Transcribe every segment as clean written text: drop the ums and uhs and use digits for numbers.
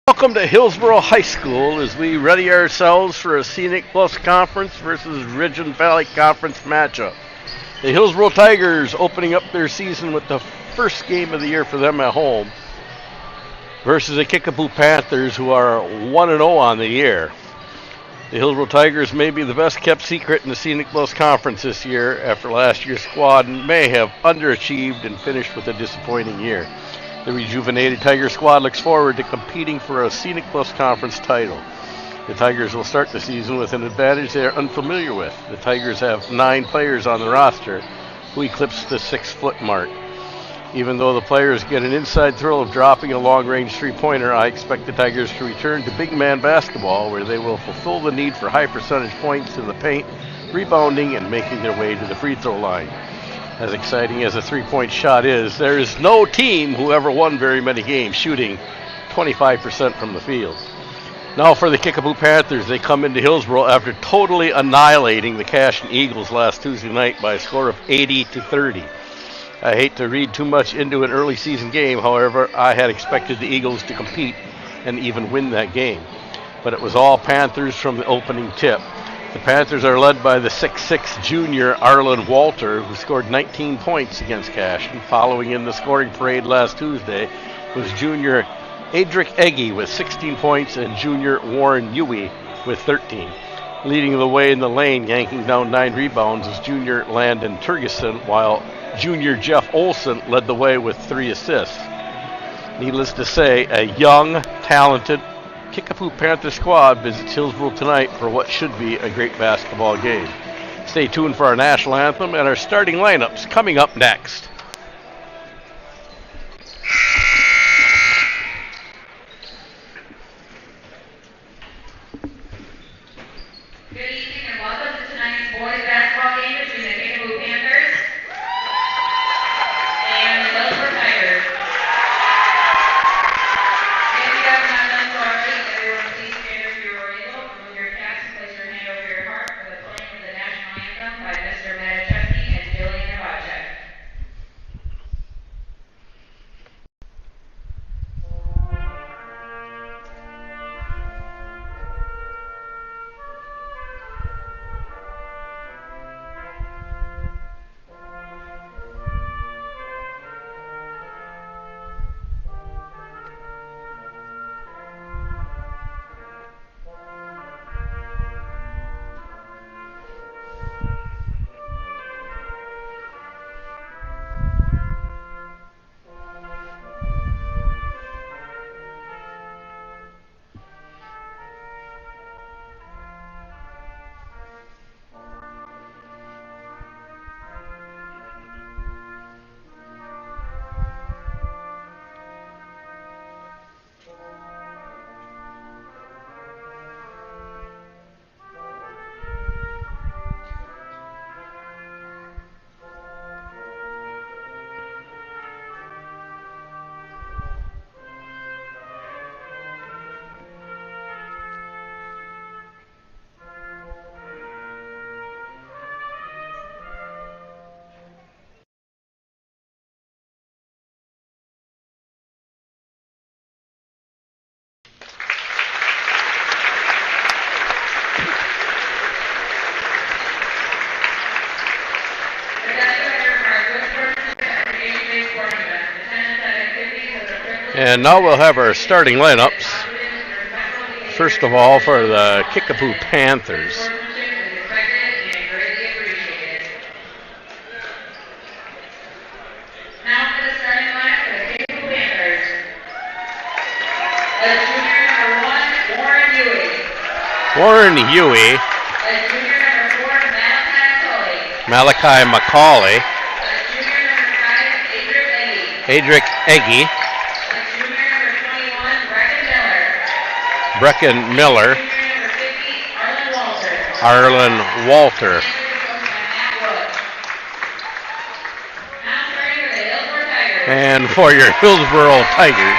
Welcome to Hillsboro High School as we ready ourselves for a Scenic Plus Conference versus Ridge and Valley Conference matchup. The Hillsboro Tigers opening up their season with the first game of the year for them at home versus the Kickapoo Panthers, who are 1-0 on the year. The Hillsboro Tigers may be the best kept secret in the Scenic Plus Conference this year after last year's squad may have underachieved and finished with a disappointing year. The rejuvenated Tiger squad looks forward to competing for a Scenic Plus Conference title. The Tigers will start the season with an advantage they are unfamiliar with. The Tigers have 9 players on the roster who eclipse the 6-foot mark. Even though the players get an inside thrill of dropping a long-range three-pointer, I expect the Tigers to return to big man basketball, where they will fulfill the need for high percentage points in the paint, rebounding, and making their way to the free throw line. As exciting as a three-point shot is, there is no team who ever won very many games shooting 25% from the field. Now for the Kickapoo Panthers, they come into Hillsboro after totally annihilating the Cashion Eagles last Tuesday night by a score of 80-30. I hate to read too much into an early season game, however, I had expected the Eagles to compete and even win that game. But it was all Panthers from the opening tip. The Panthers are led by the 6'6 junior Arlen Walter, who scored 19 points against Cashion. Following in the scoring parade last Tuesday was junior Adric Eggy with 16 points and junior Warren Huey with 13. Leading the way in the lane, yanking down 9 rebounds, was junior Landon Turgeson, while junior Jeff Olson led the way with 3 assists. Needless to say, a young, talented Kickapoo Panther squad visits Hillsboro tonight for what should be a great basketball game. Stay tuned for our national anthem and our starting lineups coming up next. Good evening and welcome to tonight's boys basketball game between the Kickapoo Panthers and the Hillsboro Tigers. If you have not done so already, everyone please stand if you are able, remove your caps and place your hand over your heart for the playing of the national anthem by Mr. Matichewski and Jillian Novacek. And now we'll have our starting lineups. First of all, for the Kickapoo Panthers. Now for the starting lineup for the Kickapoo Panthers. As junior number 1, Warren Huey. Warren Huey. As junior number 4, Malachi Macaulay. As junior number 5, Adric Eggy. As junior number 21, Brecken Miller. Brecken Miller. Junior number 50, Arlen Walter. Arlen Walter. Now starting for the Hillsboro Tigers. And for your Hillsboro Tigers,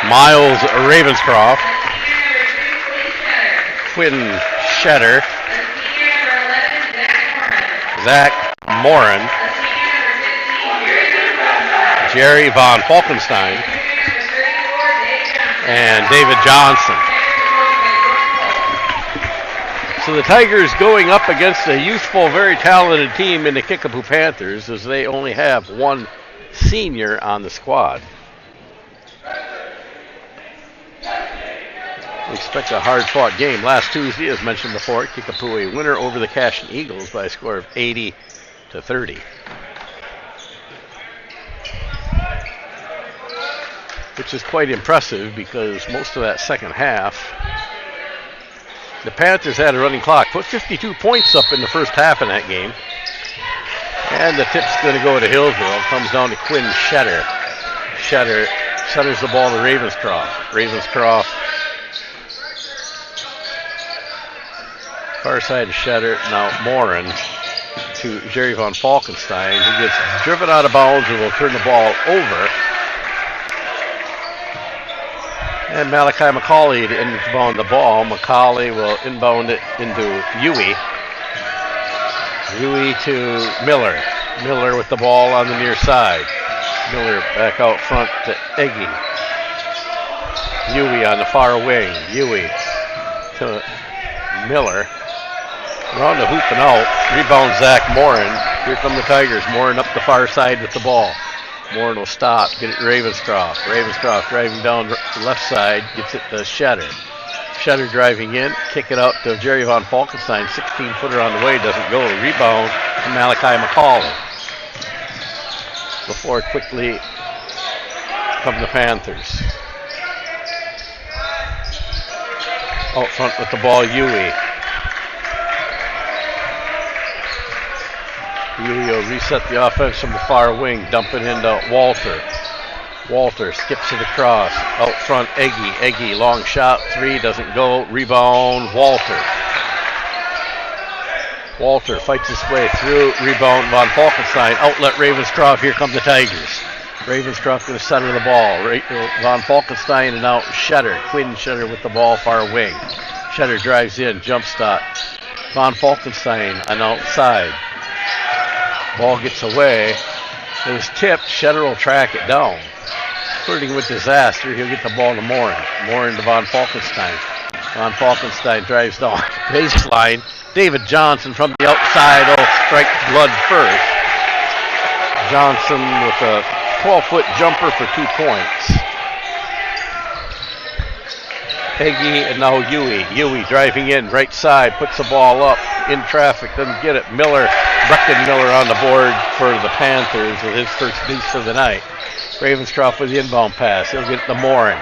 Miles Ravenscroft. Quinn Shetter. Zach Morin. Jerry Von Falkenstein. And David Johnson. So the Tigers going up against a youthful, very talented team in the Kickapoo Panthers, as they only have one senior on the squad. We expect a hard-fought game. Last Tuesday, as mentioned before, Kickapoo a winner over the Cashion Eagles by a score of 80-30. Which is quite impressive because most of that second half, the Panthers had a running clock. Put 52 points up in the first half in that game. And the tip's going to go to Hillsboro. Comes down to Quinn Shetter. Shetter centers the ball to Ravenscroft. Ravenscroft. Far side to Shetter. Now Morin to Jerry Von Falkenstein, who gets driven out of bounds and will turn the ball over. And Malachi Macaulay to inbound the ball. Macaulay will inbound it into Huey. Huey to Miller. Miller with the ball on the near side. Miller back out front to Eggy. Huey on the far wing. Huey to Miller. Around the hoop and out. Rebound Zach Morin. Here come the Tigers. Morin up the far side with the ball. Morin will stop. Get it to Ravenscroft. Ravenscroft driving down the left side. Gets it to Shetter. Shetter driving in. Kick it out to Jerry Von Falkenstein. 16-footer on the way. Doesn't go. Rebound to Malachi Macaulay. Before it quickly come the Panthers. Out front with the ball, Huey. Huey will reset the offense from the far wing, dump it into Walter. Walter skips to the cross. Out front, Eggy. Eggy, long shot, 3, doesn't go. Rebound, Walter. Walter fights his way through. Rebound, Von Falkenstein. Outlet, Ravenscroft. Here come the Tigers. Ravenscroft going to center the ball. Von Falkenstein and out Shetter. Quinn Shetter with the ball, far wing. Shetter drives in, jump stop. Von Falkenstein on outside. Ball gets away. It was tipped. Shetter will track it down. Flirting with disaster. He'll get the ball to Morin. Morin to Von Falkenstein. Von Falkenstein drives down baseline. David Johnson from the outside will strike blood first. Johnson with a 12-foot jumper for 2 points. Eggy and now Huey. Huey driving in, right side, puts the ball up, in traffic, doesn't get it. Miller, Brecken Miller on the board for the Panthers with his first deuce of the night. Ravenscroft with the inbound pass. He'll get it to Morin.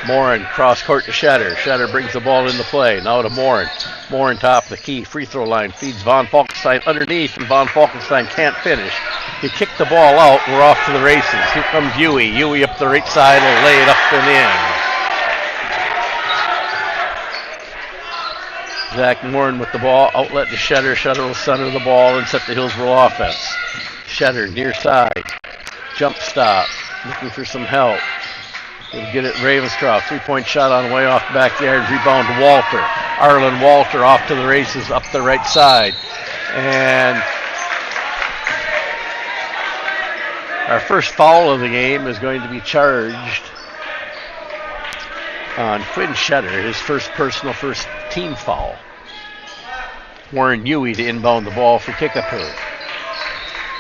Morin cross court to Shetter. Shetter brings the ball into play. Now to Morin. Morin top the key free throw line. Feeds Von Falkenstein underneath, and Von Falkenstein can't finish. He kicked the ball out. We're off to the races. Here comes Huey. Huey up the right side will lay it up and in. Zach Morin with the ball. Outlet to Shetter. Shetter will center the ball and set the Hillsboro offense. Shetter near side. Jump stop. Looking for some help. He'll get it Ravenscroft. 3-point shot on the way off the backyard. Rebound to Walter. Arlen Walter off to the races up the right side. And our first foul of the game is going to be charged on Quinn Shetter, his first team foul. Warren Huey to inbound the ball for Kickapoo.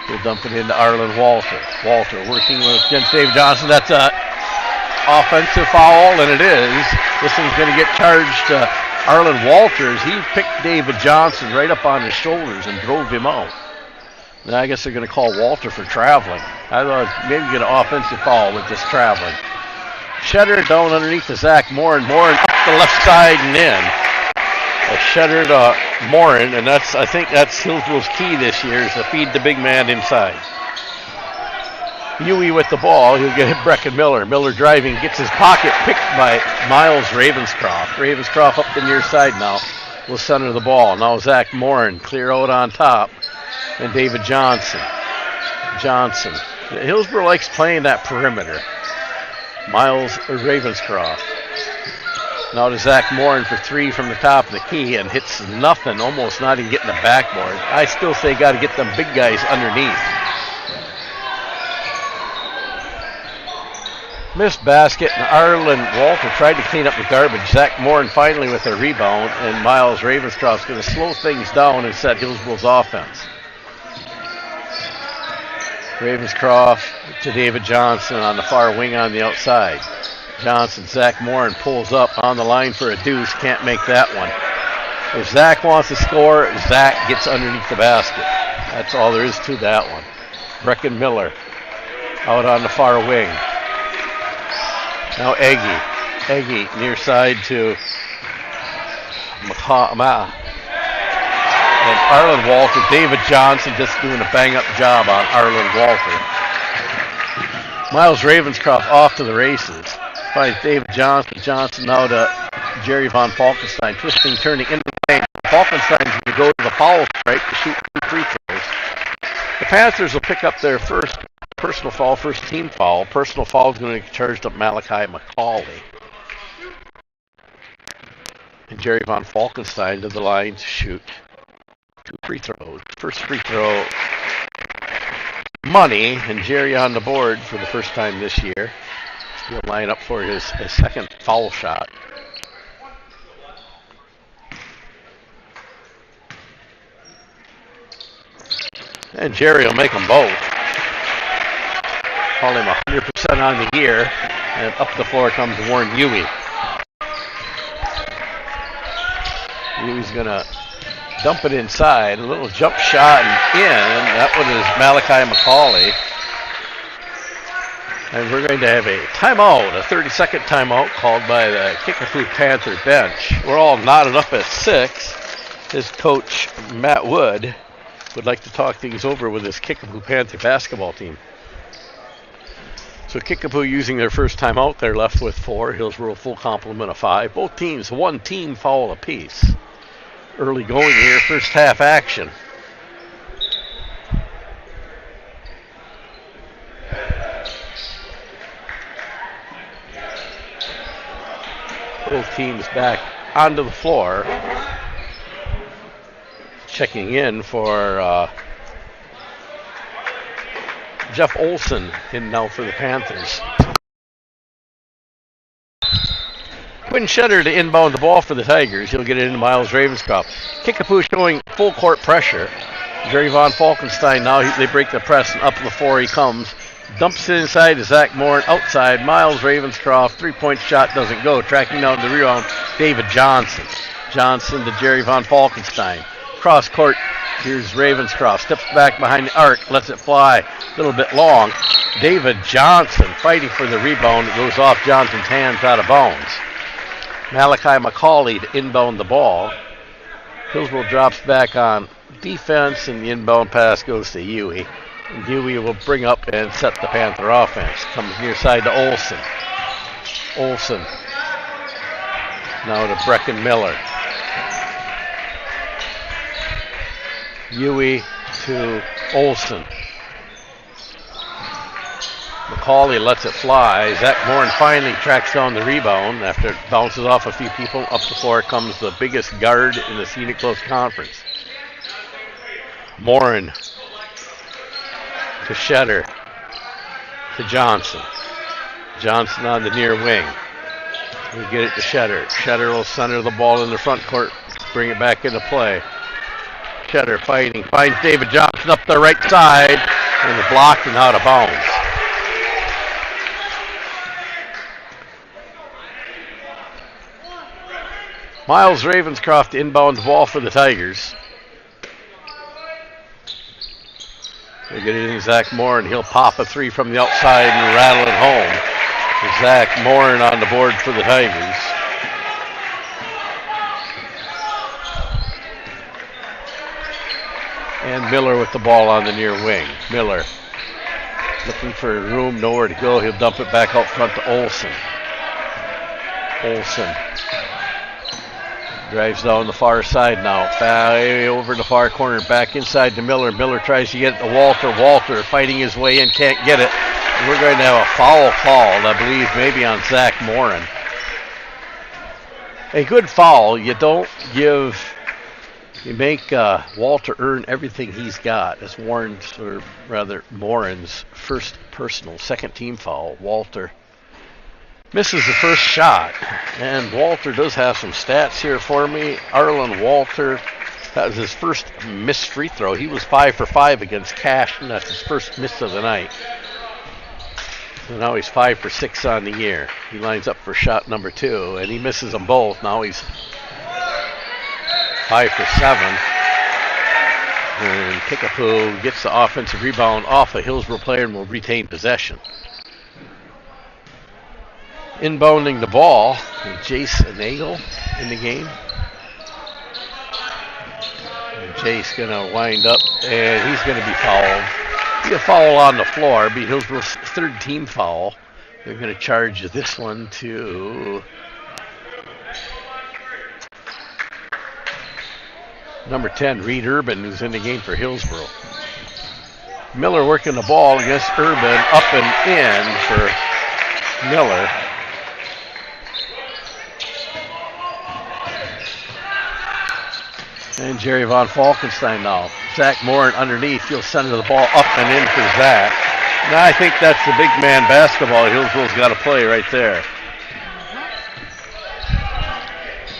He'll dump it into Arlen Walter. Walter working against Dave Johnson. That's a offensive foul, and it is. This one's going to get charged to Arlen Walters. He picked David Johnson right up on his shoulders and drove him out. Now I guess they're going to call Walter for traveling. I thought maybe get an offensive foul with this traveling. Shetter down underneath to Zach Morin. Morin up the left side and in. A Shetter to Morin, and I think that's Hillsboro's key this year is to feed the big man inside. Huey with the ball. He'll get Brecken Miller. Miller driving, gets his pocket picked by Miles Ravenscroft. Ravenscroft up the near side now. Will center the ball. Now Zach Morin clear out on top. And David Johnson. Hillsboro likes playing that perimeter. Miles Ravenscroft. Now to Zach Morin for three from the top of the key and hits nothing, almost not even getting the backboard. I still say got to get them big guys underneath. Missed basket, and Arlen Walter tried to clean up the garbage. Zach Morin finally with a rebound, and Miles Ravenscroft's going to slow things down and set Hillsboro's offense. Ravenscroft to David Johnson on the far wing on the outside. Johnson, Zach Morin pulls up on the line for a deuce. Can't make that one. If Zach wants to score, Zach gets underneath the basket. That's all there is to that one. Brecken Miller out on the far wing. Now Eggy near side to McCaw. And Arlen Walter. David Johnson just doing a bang-up job on Arlen Walter. Miles Ravenscroft off to the races. Finds David Johnson. Johnson now to Jerry Von Falkenstein. Twisting, turning into the lane. Falkenstein's going to go to the foul stripe to shoot 2 free throws. The Panthers will pick up their first personal foul, first team foul. Personal foul is going to get charged up Malachi McCauley. And Jerry Von Falkenstein to the line to shoot 2 free throws. First free throw, money, and Jerry on the board for the first time this year. He'll line up for his second foul shot. And Jerry will make them both. Call him 100% on the year. And up the floor comes Warren Huey. Huey's going to dump it inside. A little jump shot and in. That one is Malachi McCauley. And we're going to have a timeout, a 30-second timeout called by the Kickapoo Panther bench. We're all knotted up at 6. His coach, Matt Wood, would like to talk things over with his Kickapoo Panther basketball team. So Kickapoo using their first timeout. They're left with 4. Hillsboro full complement of 5. Both teams, 1 team foul apiece. Early going here, first half action. Both teams back onto the floor. Checking in for Jeff Olson in now for the Panthers. Quinn Shetter to inbound the ball for the Tigers. He'll get it into Miles Ravenscroft. Kickapoo showing full court pressure. Jerry Von Falkenstein now they break the press and up the floor he comes. Dumps it inside to Zach Morin. Outside, Miles Ravenscroft. 3-point shot doesn't go. Tracking down the rebound, David Johnson. Johnson to Jerry Von Falkenstein. Cross court, here's Ravenscroft. Steps back behind the arc, lets it fly. A little bit long. David Johnson fighting for the rebound. It goes off Johnson's hands out of bounds. Malachi McCauley to inbound the ball. Hillsboro drops back on defense, and the inbound pass goes to Huey. And Huey will bring up and set the Panther offense. Comes near side to Olson. Olson. Now to Brecken Miller. Huey to Olson. McCauley lets it fly. Zach Morin finally tracks down the rebound after it bounces off a few people. Up the floor comes the biggest guard in the Scenic Coast Conference. Morin to Shetter, to Johnson. Johnson on the near wing. We get it to Shetter. Shetter will center the ball in the front court, bring it back into play. Shetter fighting, finds David Johnson up the right side. And blocked and out of bounds. Miles Ravenscroft inbound the ball for the Tigers. They get it in Zach Moore, and he'll pop a three from the outside and rattle it home. Zach Moore on the board for the Tigers. And Miller with the ball on the near wing. Miller looking for room, nowhere to go. He'll dump it back out front to Olsen. Olsen drives down the far side now. Way over the far corner, back inside to Miller. Miller tries to get it to Walter. Walter fighting his way in, can't get it. And we're going to have a foul called, I believe, maybe on Zach Morin. A good foul. You don't give... You make Walter earn everything he's got. It's Morin's first personal, second team foul. Walter misses the first shot. And Walter does have some stats here for me. Arlen Walter, that was his first missed free throw. He was 5 for 5 against Cash, and that's his first miss of the night. So now he's 5 for 6 on the year. He lines up for shot number 2, and he misses them both. Now he's 5 for 7. And Kickapoo gets the offensive rebound off a Hillsboro player and will retain possession. Inbounding the ball, Jace Nagel in the game. And Jace going to wind up, and he's going to be fouled. Be a foul on the floor, be Hillsboro's third team foul. They're going to charge this one to number 10, Reed Urban, who's in the game for Hillsboro. Miller working the ball against Urban, up and in for Miller. And Jerry Von Falkenstein now. Zach Moore underneath. He'll send the ball up and in for Zach. Now I think that's the big man basketball Hillsboro's got to play right there.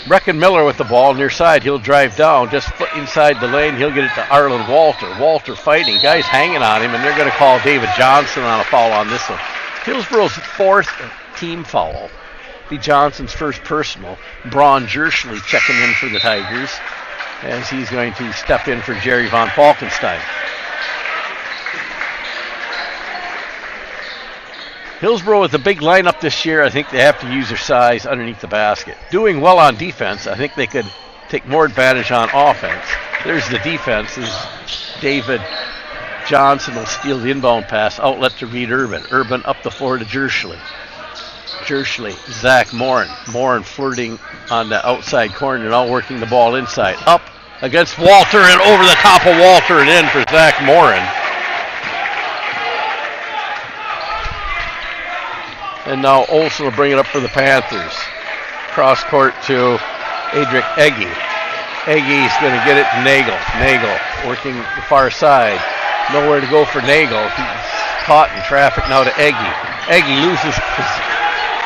Brecken Miller with the ball near side. He'll drive down, just foot inside the lane. He'll get it to Arlen Walter. Walter fighting. Guys hanging on him, and they're going to call David Johnson on a foul on this one. Hillsboro's fourth team foul. Be Johnson's first personal. Braun Jerschley checking in for the Tigers as he's going to step in for Jerry Von Falkenstein. Hillsboro with a big lineup this year. I think they have to use their size underneath the basket. Doing well on defense. I think they could take more advantage on offense. There's the defense. David Johnson will steal the inbound pass. Outlet to Reed Urban. Urban up the floor to Jerschley. Jerschley, Zach Morin. Morin flirting on the outside corner, now working the ball inside. Up against Walter and over the top of Walter and in for Zach Morin. And now Olsen will bring it up for the Panthers. Cross court to Adric Egge. Egge's going to get it to Nagel. Nagel working the far side. Nowhere to go for Nagel. He's caught in traffic now to Egge. Egge loses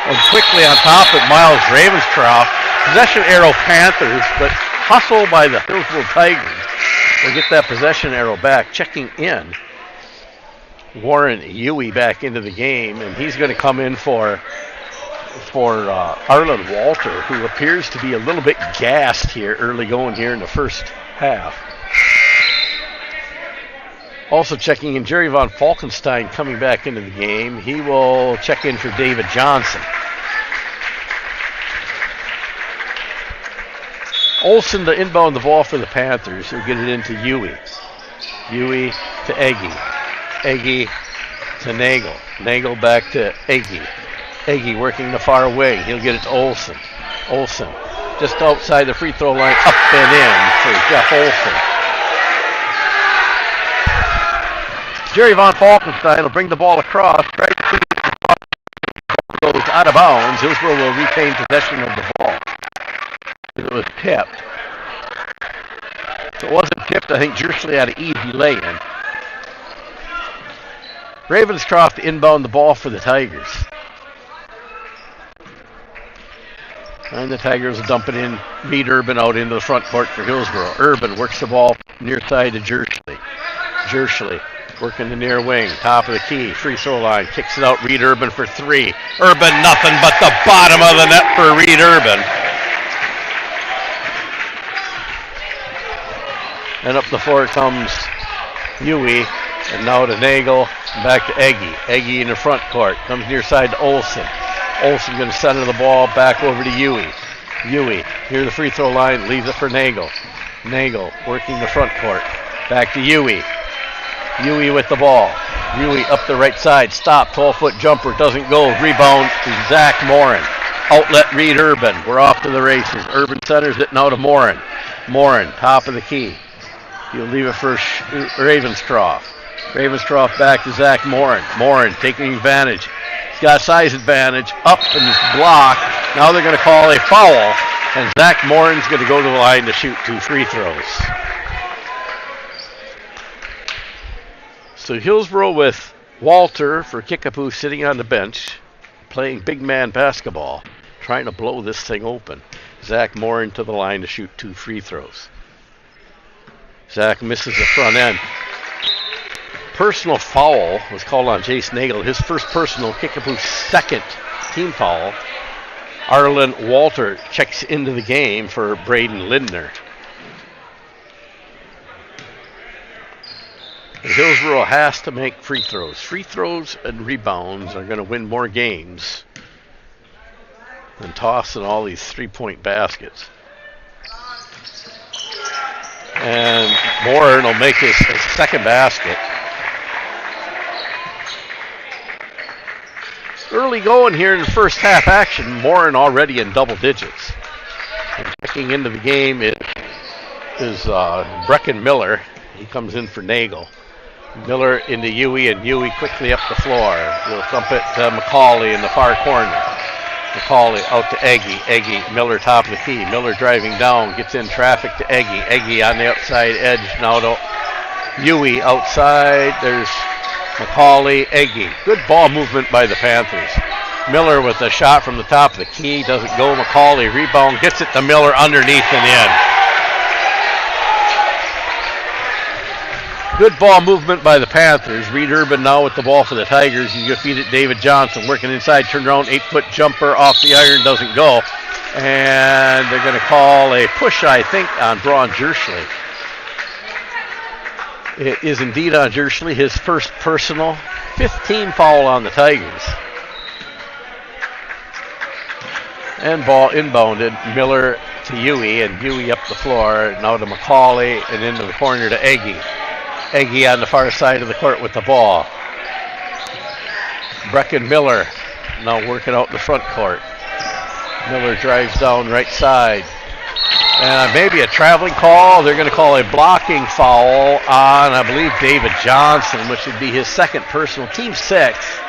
and quickly on top of Miles Ravenscroft. Possession arrow Panthers, but hustle by the Hillsboro Tigers. We'll get that possession arrow back. Checking in, Warren Huey back into the game, and he's going to come in for Arlen Walter, who appears to be a little bit gassed here early going here in the first half. Also checking in, Jerry Von Falkenstein coming back into the game. He will check in for David Johnson. Olsen to inbound the ball for the Panthers. He'll get it into Huey. Huey to Egge. Egge to Nagel. Nagel back to Egge. Egge working the far wing. He'll get it to Olsen. Olsen just outside the free throw line, up and in for Jeff Olsen. Jerry Von Falkenstein will bring the ball across. Right goes out of bounds. Hillsboro will retain possession of the ball. It was tipped. If it wasn't tipped, I think Jerschley had an easy lay-in. Ravenscroft inbound the ball for the Tigers. And the Tigers will dump it in. Reed Urban out into the front court for Hillsboro. Urban works the ball near side to Jerschley. Jerschley working the near wing, top of the key, free throw line, kicks it out, Reed Urban for three. Urban, nothing but the bottom of the net for Reed Urban. And up the floor comes Huey, and now to Nagel, back to Eggy. Eggy in the front court, comes near side to Olsen. Olsen going to center the ball back over to Huey. Huey, near the free throw line, leaves it for Nagel. Nagel working the front court, back to Huey. Huey with the ball. Huey up the right side, stop, 12-foot jumper, doesn't go. Rebound to Zach Morin. Outlet Reed Urban. We're off to the races. Urban centers it now to Morin. Morin, top of the key. He'll leave it for Ravenscroft. Ravenscroft back to Zach Morin. Morin taking advantage. He's got a size advantage. Up and it's blocked. Now they're going to call a foul. And Zach Morin's going to go to the line to shoot 2 free throws. So Hillsboro with Walter for Kickapoo sitting on the bench, playing big man basketball, trying to blow this thing open. Zach Morin to the line to shoot 2 free throws. Zach misses the front end. Personal foul was called on Jace Nagel. His first personal, Kickapoo's second team foul. Arlen Walter checks into the game for Braden Lindner. Hillsboro has to make free throws. Free throws and rebounds are going to win more games than tossing all these three-point baskets. And Morin will make his second basket. Early going here in the first half action. Morin already in double digits. And checking into the game is Brecken Miller. He comes in for Nagel. Miller into Huey, and Huey quickly up the floor. He'll thump it to McCauley in the far corner. McCauley out to Eggy. Eggy, Miller top of the key. Miller driving down, gets in traffic to Eggy. Eggy on the outside edge now to Huey outside. There's McCauley, Eggy. Good ball movement by the Panthers. Miller with a shot from the top of the key. Doesn't go. McCauley rebound, gets it to Miller underneath and in. Good ball movement by the Panthers. Reed Urban now with the ball for the Tigers. He's going to feed it David Johnson. Working inside, turned around, 8-foot jumper off the iron, doesn't go. And they're going to call a push, I think, on Braun Jerschley. It is indeed on Jerschley, his first personal, 5th team foul on the Tigers. And ball inbounded. Miller to Huey, and Huey up the floor. Now to McCauley, and into the corner to Eggy. Eggy on the far side of the court with the ball. Brecken Miller now working out in the front court. Miller drives down right side. And maybe a traveling call. They're going to call a blocking foul on, I believe, David Johnson, which would be his second personal, team 6th.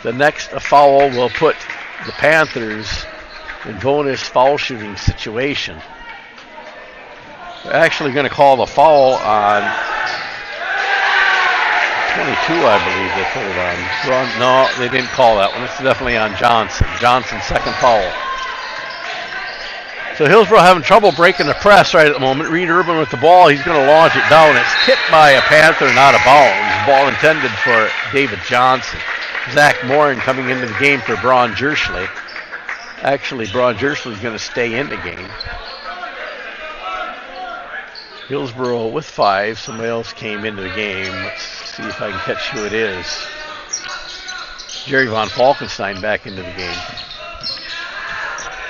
The next foul will put the Panthers in bonus foul shooting situation. They're actually going to call the foul on 22, I believe they put it on. No, they didn't call that one. It's definitely on Johnson. Johnson's second foul. So Hillsboro having trouble breaking the press right at the moment. Reed Urban with the ball. He's going to launch it down. It's hit by a Panther and out of bounds. Ball intended for David Johnson. Zach Morin coming into the game for Braun Jerschley. Actually, Braun Jerschley is going to stay in the game. Hillsboro with 5. Somebody else came into the game. Let's see if I can catch who it is. Jerry Von Falkenstein back into the game.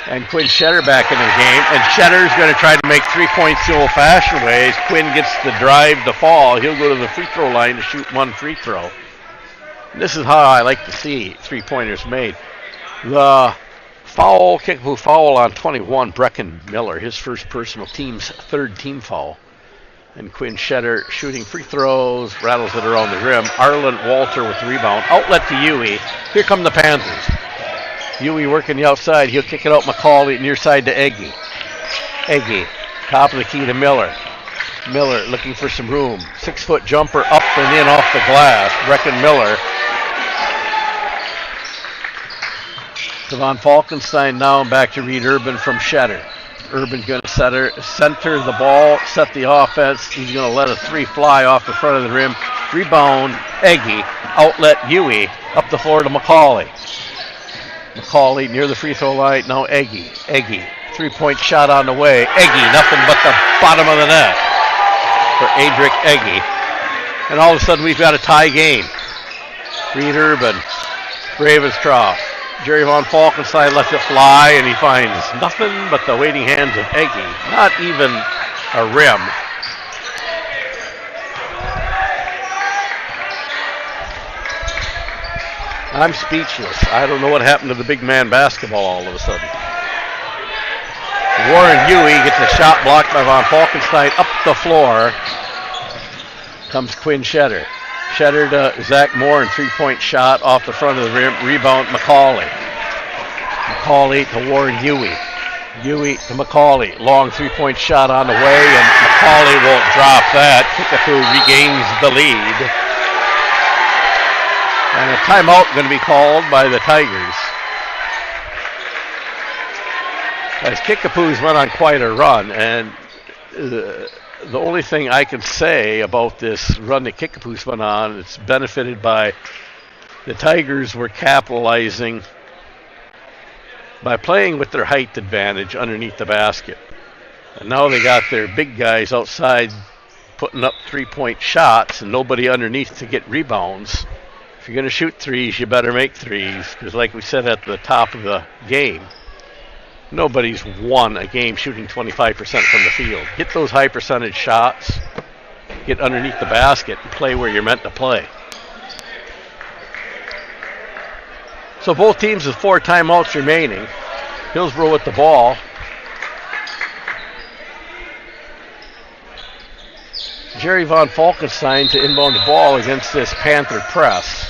And Quinn Shetter back into the game. And Shetter's going to try to make 3 points the old-fashioned way. Quinn gets the drive to fall. He'll go to the free throw line to shoot 1 free throw. And this is how I like to see 3-pointers made. The foul, Kickapoo foul on 21, Brecken Miller. His first personal, team's 3rd team foul. And Quinn Shetter shooting free throws, rattles it around the rim. Arlen Walter with the rebound. Outlet to Huey. Here come the Panthers. Huey working the outside. He'll kick it out McCauley, near side to Eggy. Eggy, top of the key to Miller. Miller looking for some room. 6-foot jumper up and in off the glass. Brecken Miller. To Von Falkenstein now, back to Reed Urban from Shetter. Urban going to center the ball, set the offense. He's going to let a three fly off the front of the rim. Rebound, Eggy. Outlet, Huey. Up the floor to McCauley. McCauley near the free throw line. Now Eggy. Eggy. 3-point shot on the way. Eggy, nothing but the bottom of the net for Adric Eggy. And all of a sudden we've got a tie game. Reed Urban, Ravenscroft. Jerry Von Falkenstein lets it fly, and he finds nothing but the waiting hands of Eggy. Not even a rim. I'm speechless. I don't know what happened to the big man basketball all of a sudden. Warren Huey gets a shot blocked by Von Falkenstein up the floor. Comes Quinn Shetter. Shetter to Zach Moore, and 3-point shot off the front of the rim. Rebound, McCauley. McCauley to Warren Huey. Huey to McCauley. Long 3-point shot on the way, and McCauley won't drop that. Kickapoo regains the lead. And a timeout going to be called by the Tigers. As Kickapoo's went on quite a run, and the only thing I can say about this run that Kickapoo's went on, it's benefited by the Tigers were capitalizing by playing with their height advantage underneath the basket. And now they got their big guys outside putting up 3-point shots and nobody underneath to get rebounds. If you're going to shoot threes, you better make threes, because like we said at the top of the game, nobody's won a game shooting 25% from the field. Get those high percentage shots, get underneath the basket, and play where you're meant to play. So both teams with 4 timeouts remaining. Hillsboro with the ball. Jerry Von Falkenstein to inbound the ball against this Panther press.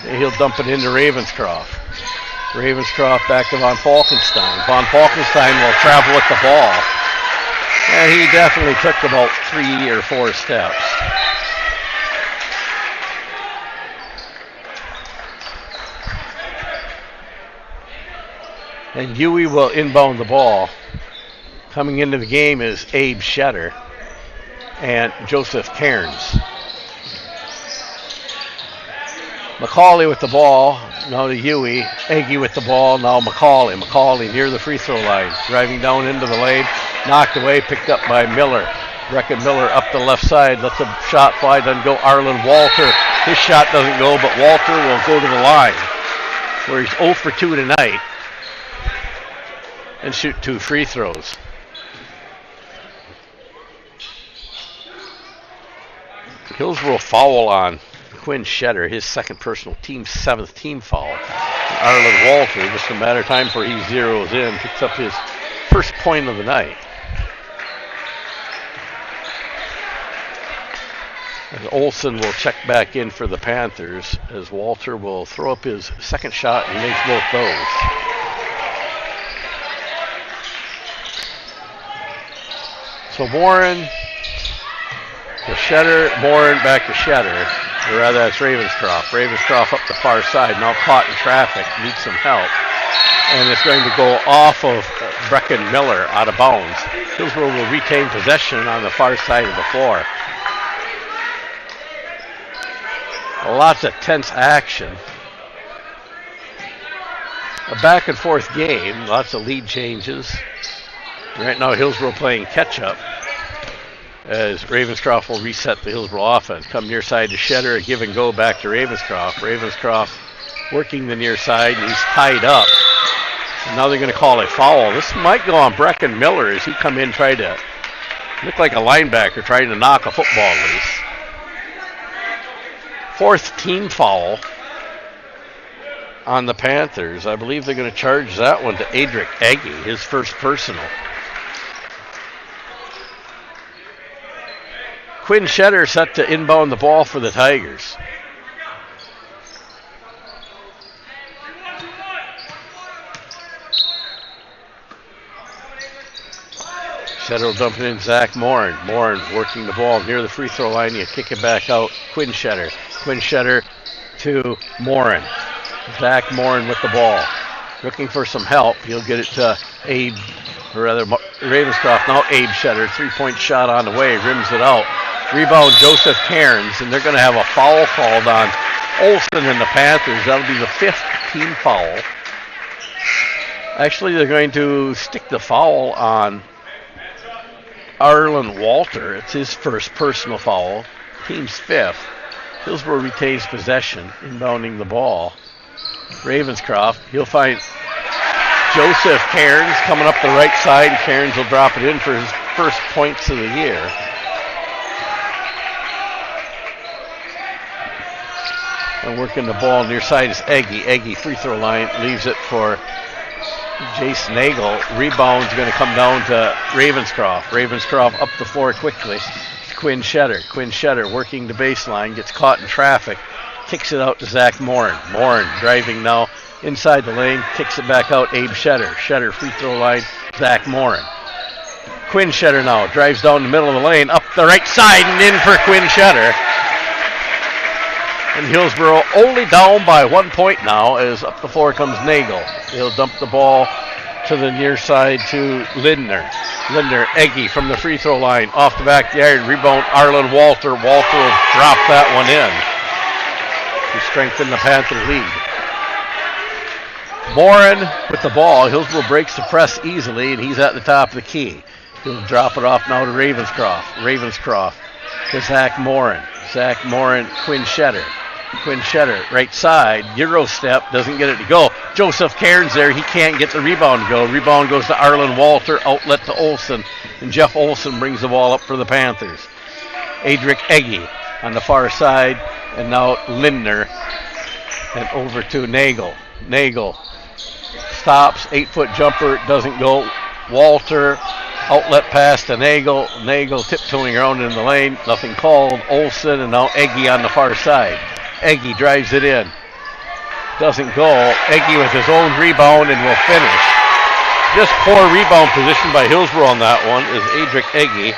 He'll dump it into Ravenscroft. Ravenscroft back to Von Falkenstein. Von Falkenstein will travel with the ball. And he definitely took about 3 or 4 steps. And Huey will inbound the ball. Coming into the game is Abe Shetter and Joseph Cairns. McCauley with the ball. Now to Huey. Eggy with the ball. Now McCauley. McCauley near the free throw line. Driving down into the lane. Knocked away. Picked up by Miller. Brecken Miller up the left side. Lets a shot fly. Doesn't go. Arlen Walter. His shot doesn't go, but Walter will go to the line, where he's 0 for 2 tonight, and shoot 2 free throws. Hillsboro foul on Quinn Shetter, his second personal team, 7th team foul. Arlen Walter, just a matter of time before he zeroes in, picks up his first point of the night. And Olsen will check back in for the Panthers as Walter will throw up his second shot and makes both those. So Warren to Shetter, Warren back to Shetter. Or rather, that's Ravenscroft. Ravenscroft up the far side, now caught in traffic, needs some help. And it's going to go off of Brecken Miller out of bounds. Hillsboro will retain possession on the far side of the floor. Lots of tense action. A back and forth game, lots of lead changes. Right now, Hillsboro playing catch-up as Ravenscroft will reset the Hillsboro offense. Come near side to Shetter, a give and go back to Ravenscroft. Ravenscroft working the near side, and he's tied up. And now they're going to call a foul. This might go on Brecken Miller as he come in, try to look like a linebacker trying to knock a football loose. 4th team foul on the Panthers. I believe they're going to charge that one to Adric Eggy, his first personal. Quinn Shetter set to inbound the ball for the Tigers. Shetter will dump it in Zach Morin. Morin working the ball near the free throw line. You kick it back out. Quinn Shetter. Quinn Shetter to Morin. Zach Morin with the ball. Looking for some help. He'll get it to Abe or rather Ravenscroft. Now Abe Shetter, 3-point shot on the way, rims it out. Rebound Joseph Cairns, and they're going to have a foul called on Olsen and the Panthers. That'll be the 5th team foul. Actually, they're going to stick the foul on Arlen Walter. It's his first personal foul. Team's 5th. Hillsboro retains possession, inbounding the ball. Ravenscroft, he'll find Joseph Cairns coming up the right side. Cairns will drop it in for his first points of the year. And working the ball near side is Eggy. Eggy, free throw line, leaves it for Jace Nagel. Rebound's going to come down to Ravenscroft. Ravenscroft up the floor quickly. It's Quinn Shetter. Quinn Shetter working the baseline, gets caught in traffic, kicks it out to Zach Morin. Morin driving now inside the lane, kicks it back out. Abe Shetter. Shetter, free throw line, Zach Morin. Quinn Shetter now drives down the middle of the lane, up the right side, and in for Quinn Shetter. And Hillsboro only down by 1 point now as up the floor comes Nagel. He'll dump the ball to the near side to Lindner. Lindner, Eggy from the free throw line, off the backyard, rebound Arlen Walter. Walter will drop that one in to strengthen the Panther lead. Morin with the ball. Hillsboro breaks the press easily, and he's at the top of the key. He'll drop it off now to Ravenscroft. Ravenscroft to Zach Morin. Zach Morin, Quinn Shetter. Quinn Shetter, right side, Euro step, doesn't get it to go. Joseph Cairns there, he can't get the rebound to go. Rebound goes to Arlen Walter, outlet to Olsen, and Jeff Olsen brings the ball up for the Panthers. Adric Eggy on the far side, and now Lindner, and over to Nagel. Nagel stops, 8-foot jumper, doesn't go. Walter, outlet pass to Nagel. Nagel tiptoeing around in the lane, nothing called. Olsen, and now Eggy on the far side. Eggy drives it in. Doesn't go. Eggy with his own rebound and will finish. Just poor rebound position by Hillsboro on that one is Adric Eggy.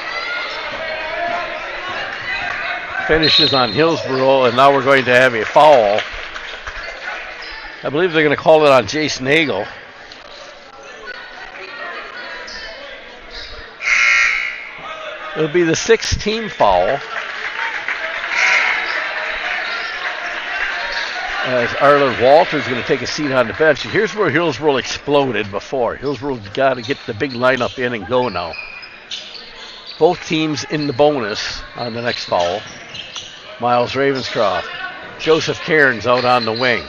Finishes on Hillsboro, and now we're going to have a foul. I believe they're going to call it on Jace Nagel. It'll be the 6th team foul. As Arlen Walter's going to take a seat on the bench. And here's where Hillsboro exploded before. Hillsboro's got to get the big lineup in and go now. Both teams in the bonus on the next foul. Miles Ravenscroft. Joseph Cairns out on the wing.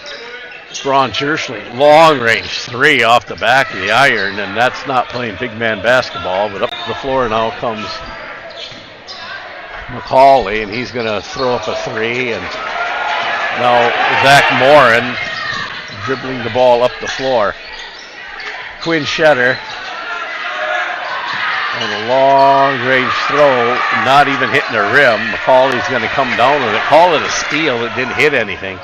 Braun Jersley, long range 3 off the back of the iron, and that's not playing big man basketball, but up the floor now comes McCauley, and he's going to throw up a 3, and now Zach Morin dribbling the ball up the floor. Quinn Shetter, and a long range throw, not even hitting the rim. McCauley's going to come down with it. Call it a steal, it didn't hit anything.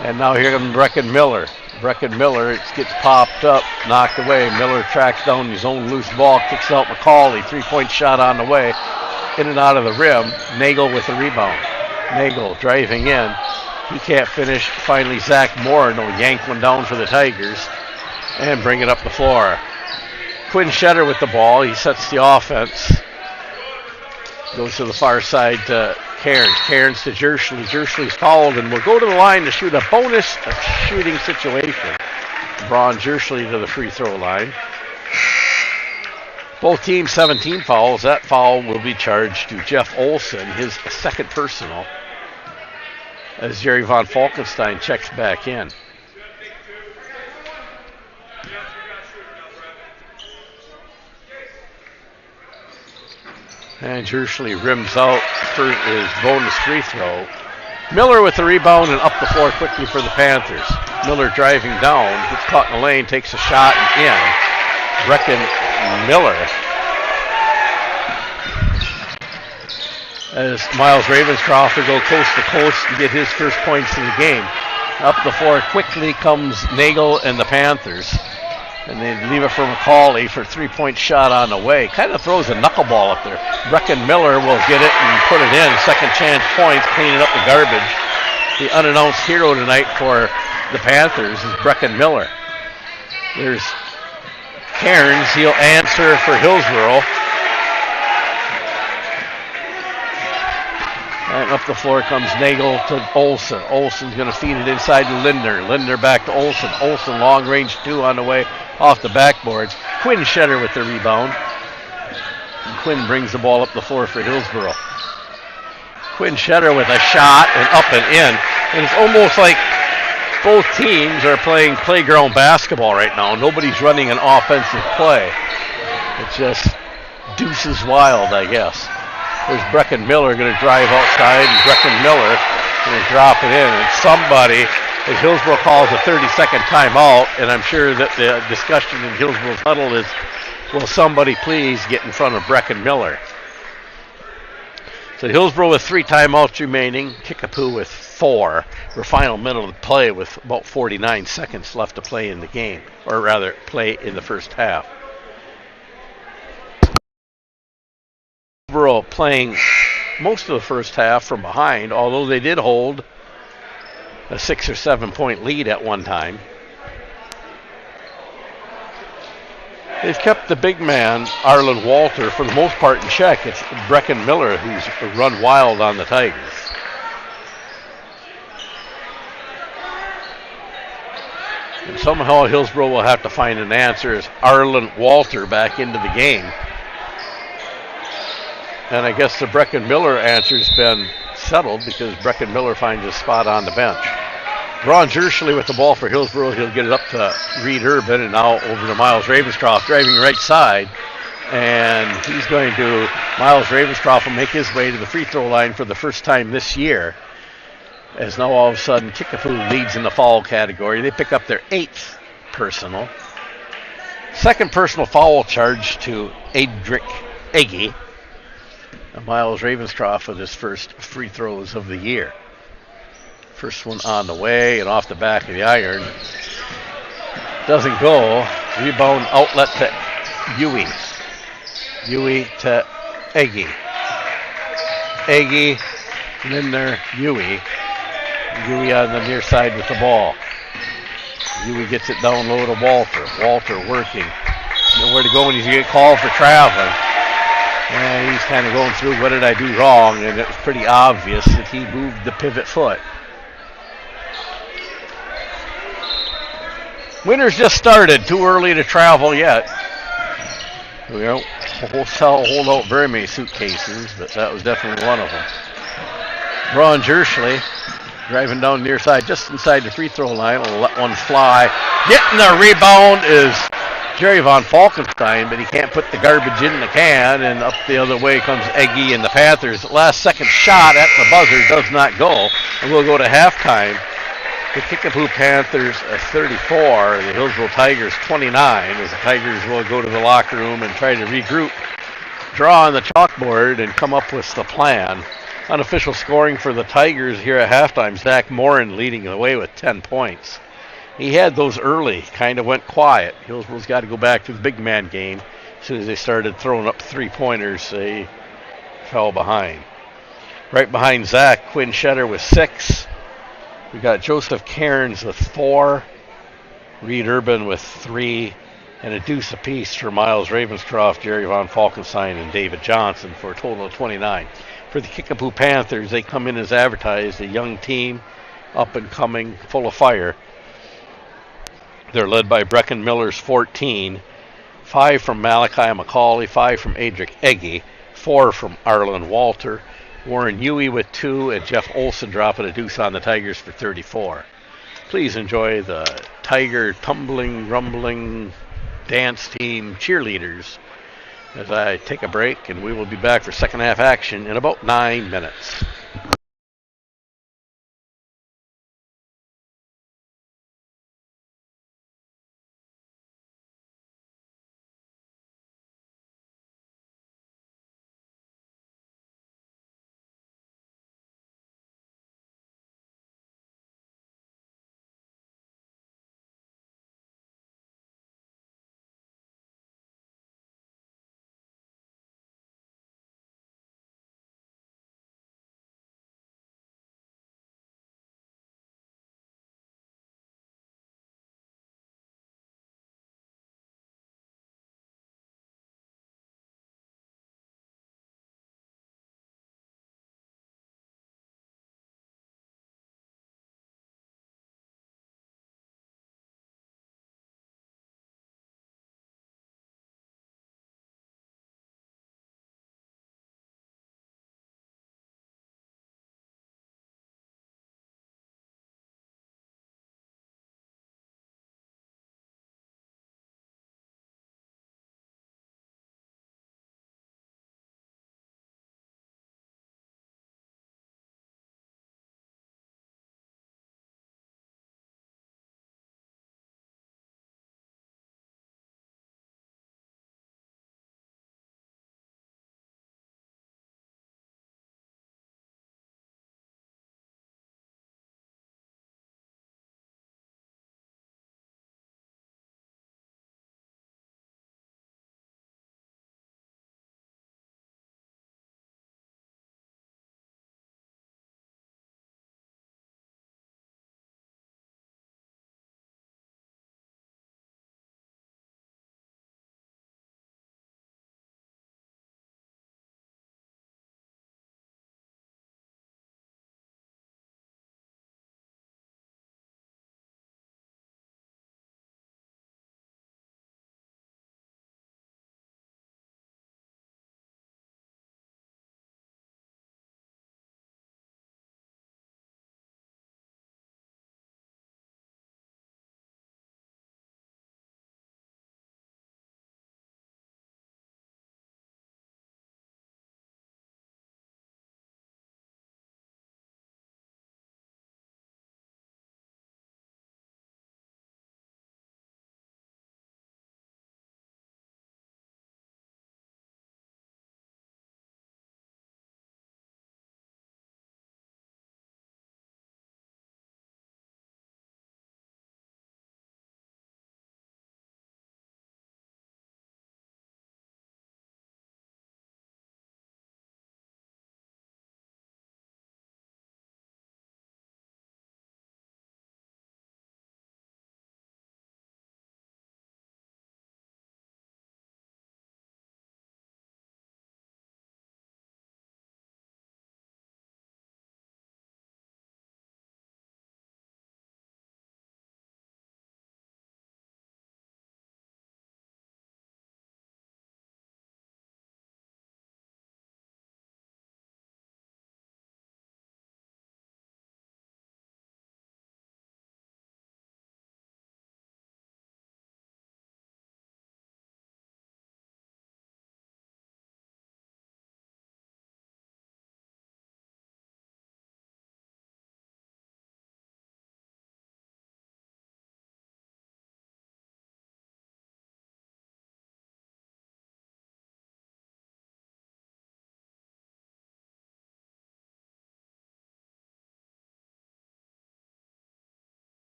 And now here comes Brecken Miller. Brecken Miller, it gets popped up, knocked away. Miller tracks down his own loose ball, kicks out McCauley. 3-point shot on the way. In and out of the rim. Nagel with the rebound. Nagel driving in. He can't finish. Finally, Zach Morin will yank one down for the Tigers and bring it up the floor. Quinn Shetter with the ball. He sets the offense. Goes to the far side to Cairns. Cairns to Jersley. Jersley's fouled and will go to the line to shoot a bonus shooting situation. Braun Jersley to the free throw line. Both teams 17 fouls. That foul will be charged to Jeff Olsen, his 2nd personal, as Jerry Von Falkenstein checks back in. And Jersley rims out for his bonus free throw. Miller with the rebound and up the floor quickly for the Panthers. Miller driving down, gets caught in the lane, takes a shot and in. Brecken Miller. As Miles Ravenscroft will go coast to coast to get his first points of the game. Up the floor quickly comes Nagel and the Panthers. And they leave it for McCauley for a 3-point shot on the way. Kind of throws a knuckleball up there. Brecken Miller will get it and put it in. Second chance points, cleaning up the garbage. The unannounced hero tonight for the Panthers is Brecken Miller. There's Cairns. He'll answer for Hillsboro. And up the floor comes Nagel to Olson. Olson's going to feed it inside to Lindner. Lindner back to Olson. Olson long range 2 on the way off the backboard. Quinn Shetter with the rebound. And Quinn brings the ball up the floor for Hillsboro. Quinn Shetter with a shot and up and in. And it's almost like both teams are playing playground basketball right now. Nobody's running an offensive play. It's just deuces wild, I guess. There's Brecken Miller going to drive outside, and Brecken Miller going to drop it in. And somebody, as Hillsboro calls a 30-second timeout, and I'm sure that the discussion in Hillsboro's huddle is, will somebody please get in front of Brecken Miller? So Hillsboro with 3 timeouts remaining, Kickapoo with 4. For final minute of play with about 49 seconds left to play in the game, or rather play in the first half. Hillsboro playing most of the first half from behind, although they did hold a 6 or 7 point lead at one time. They've kept the big man, Arlen Walter, for the most part in check. It's Brecken Miller who's run wild on the Tigers. And somehow Hillsboro will have to find an answer as Arlen Walter back into the game. And I guess the Brecken Miller answer's been settled because Brecken Miller finds a spot on the bench. Ron Jerschley with the ball for Hillsboro. He'll get it up to Reed Urban and now over to Miles Ravenscroft driving right side. And he's going to, Miles Ravenscroft will make his way to the free throw line for the first time this year. As now all of a sudden Kickapoo leads in the foul category. They pick up their 8th personal. Second personal foul charge to Adric Eggy. Miles Ravenscroft with his first free throws of the year. First one on the way and off the back of the iron. Doesn't go. Rebound outlet to Huey. Huey to Eggy. Eggy, Lindner, Huey. Huey on the near side with the ball. Huey gets it down low to Walter. Walter working. Nowhere to go when he's going to get called for traveling. And he's kind of going through, what did I do wrong? And it was pretty obvious that he moved the pivot foot. Winter's just started. Too early to travel yet. We don't hold out very many suitcases, but that was definitely one of them. Ron Jerschley driving down near side, just inside the free throw line. Will let one fly. Getting the rebound is Jerry Von Falkenstein, but he can't put the garbage in the can, and up the other way comes Eggy and the Panthers. Last second shot at the buzzer does not go, and we'll go to halftime. The Kickapoo Panthers 34, the Hillsboro Tigers 29, as the Tigers will go to the locker room and try to regroup, draw on the chalkboard, and come up with the plan. Unofficial scoring for the Tigers here at halftime, Zach Morin leading the way with 10 points. He had those early, kind of went quiet. Hillsboro's got to go back to the big man game. As soon as they started throwing up 3-pointers, they fell behind. Right behind Zach, Quinn Shetter with 6. We got Joseph Cairns with 4, Reed Urban with 3, and a deuce apiece for Miles Ravenscroft, Jerry Von Falkenstein, and David Johnson for a total of 29. For the Kickapoo Panthers, they come in as advertised, a young team, up and coming, full of fire. They're led by Brecken Miller's 14, 5 from Malachi McCauley, 5 from Adric Eggy, 4 from Arlen Walter, Warren Huey with 2, and Jeff Olson dropping a deuce on the Tigers for 34. Please enjoy the Tiger tumbling, rumbling dance team cheerleaders as I take a break, and we will be back for second half action in about 9 minutes.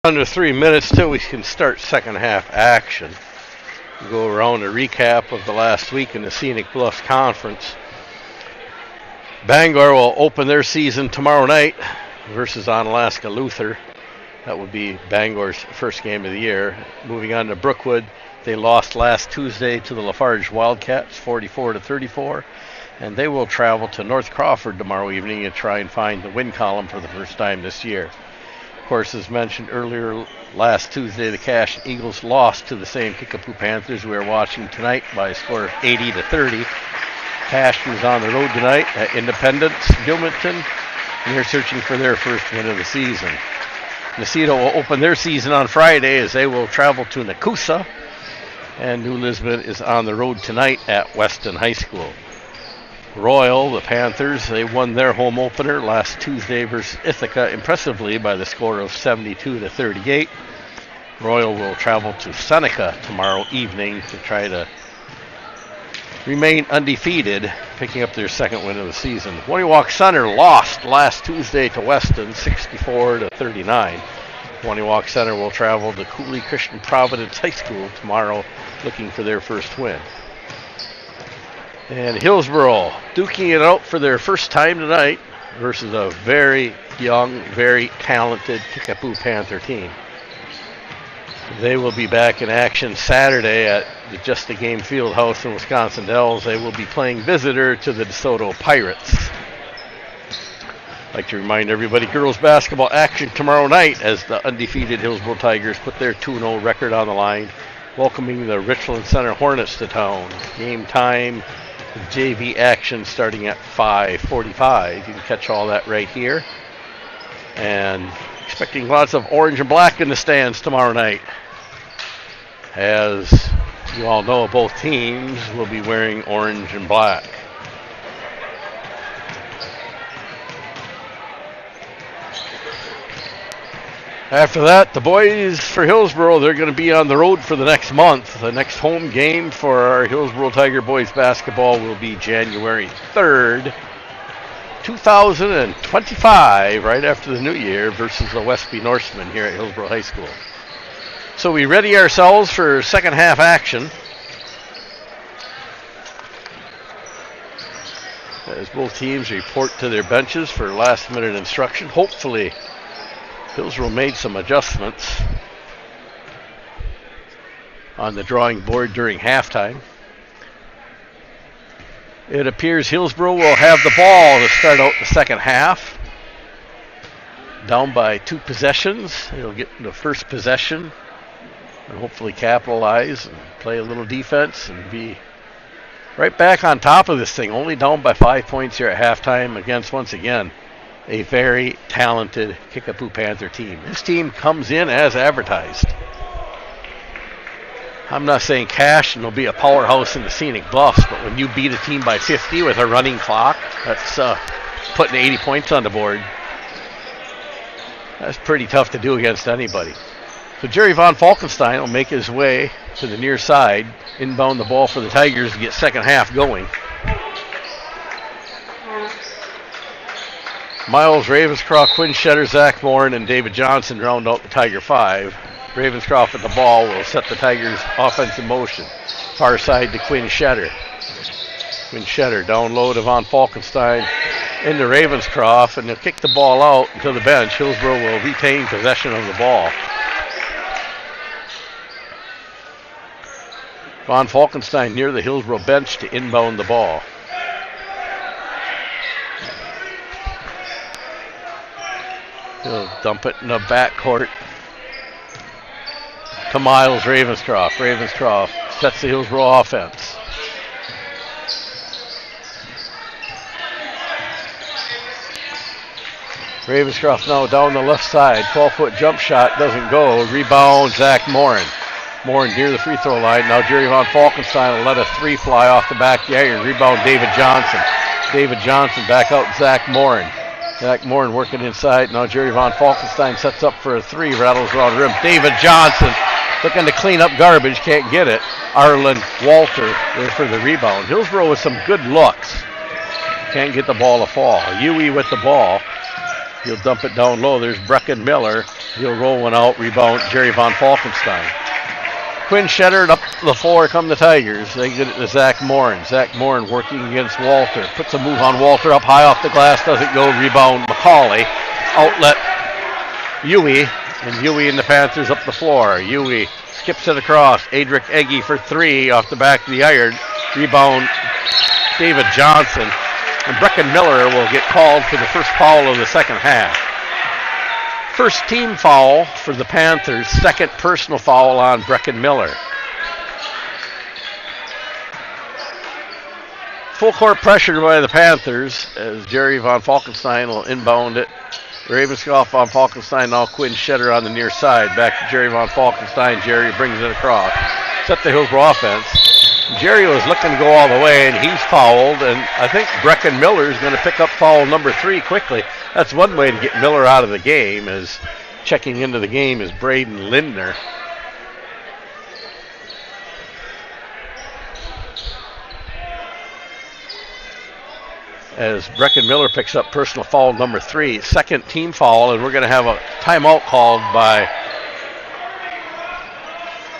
Under 3 minutes till we can start second half action. We'll go around a recap of the last week in the Scenic Bluffs Conference. Bangor will open their season tomorrow night versus Onalaska Luther. That would be Bangor's first game of the year. Moving on to Brookwood, they lost last Tuesday to the Lafarge Wildcats, 44-34, and they will travel to North Crawford tomorrow evening and try and find the win column for the first time this year. Of course, as mentioned earlier, last Tuesday the Cash Eagles lost to the same Kickapoo Panthers we are watching tonight by a score of 80-30. Cash was on the road tonight at Independence, Gilmanton, and they're searching for their first win of the season. Neceto will open their season on Friday as they will travel to Nakusa, and New Lisbon is on the road tonight at Weston High School. Royal, the Panthers, they won their home opener last Tuesday versus Ithaca impressively by the score of 72-38. Royal will travel to Seneca tomorrow evening to try to remain undefeated, picking up their second win of the season. Wonywalk Center lost last Tuesday to Weston, 64-39. Wonywalk Center will travel to Cooley Christian Providence High School tomorrow, looking for their first win. And Hillsboro duking it out for their first time tonight versus a very young, very talented Kickapoo Panther team. They will be back in action Saturday at the Just a Game Fieldhouse in Wisconsin Dells. They will be playing visitor to the DeSoto Pirates. I'd like to remind everybody, girls basketball action tomorrow night as the undefeated Hillsboro Tigers put their 2-0 record on the line, welcoming the Richland Center Hornets to town. Game time, JV action starting at 5:45. You can catch all that right here. And expecting lots of orange and black in the stands tomorrow night. As you all know, both teams will be wearing orange and black. After that, the boys for Hillsboro, they're going to be on the road for the next month. The next home game for our Hillsboro Tiger boys basketball will be January 3rd, 2025, right after the new year, versus the Westby Norsemen here at Hillsboro High School. So we ready ourselves for second half action, as both teams report to their benches for last minute instruction. Hopefully Hillsboro made some adjustments on the drawing board during halftime. It appears Hillsboro will have the ball to start out the second half. Down by 2 possessions. They'll get the first possession and hopefully capitalize and play a little defense and be right back on top of this thing. Only down by 5 points here at halftime against, once again, a very talented Kickapoo Panther team. This team comes in as advertised. I'm not saying Cash and they'll be a powerhouse in the Scenic Bluffs, but when you beat a team by 50 with a running clock, that's putting 80 points on the board. That's pretty tough to do against anybody. So Jerry Von Falkenstein will make his way to the near side, inbound the ball for the Tigers to get second half going. Miles Ravenscroft, Quinn Shetter, Zach Morin, and David Johnson round out the Tiger 5. Ravenscroft at the ball will set the Tigers' offense in motion. Far side to Quinn Shetter. Quinn Shetter down low to Von Falkenstein into Ravenscroft, and they'll kick the ball out to the bench. Hillsboro will retain possession of the ball. Von Falkenstein near the Hillsboro bench to inbound the ball. He'll dump it in the backcourt to Miles Ravenscroft. Ravenscroft sets the Hillsboro offense. Ravenscroft now down the left side. 12-foot jump shot doesn't go. Rebound, Zach Morin. Morin near the free throw line. Now Jerry Von Falkenstein will let a 3 fly off the back of the iron. Rebound, David Johnson. David Johnson back out, Zach Morin. Zach Morin working inside. Now Jerry Von Falkenstein sets up for a 3, rattles around the rim. David Johnson looking to clean up garbage, can't get it. Arlen Walter there for the rebound. Hillsboro with some good looks. Can't get the ball to fall. Huey with the ball. He'll dump it down low. There's Brecken Miller. He'll roll one out, rebound, Jerry Von Falkenstein. Quinn Shetter and up the floor come the Tigers. They get it to Zach Morin. Zach Morin working against Walter. Puts a move on Walter up high off the glass. Doesn't go. Rebound McCauley. Outlet Huey. And Huey and the Panthers up the floor. Huey skips it across. Adric Egge for three off the back of the iron. Rebound David Johnson. And Brecken Miller will get called for the first foul of the second half. First team foul for the Panthers, second personal foul on Brecken Miller. Full court pressure by the Panthers as Jerry Von Falkenstein will inbound it. Ravenscroft, Von Falkenstein, now Quinn Shetter on the near side. Back to Jerry Von Falkenstein. Jerry brings it across. Set the Hillsboro offense. Jerry was looking to go all the way, and he's fouled. And I think Brecken Miller is going to pick up foul number 3 quickly. That's one way to get Miller out of the game, is checking into the game is Braden Lindner. As Brecken Miller picks up personal foul number 3, second team foul, and we're going to have a timeout called by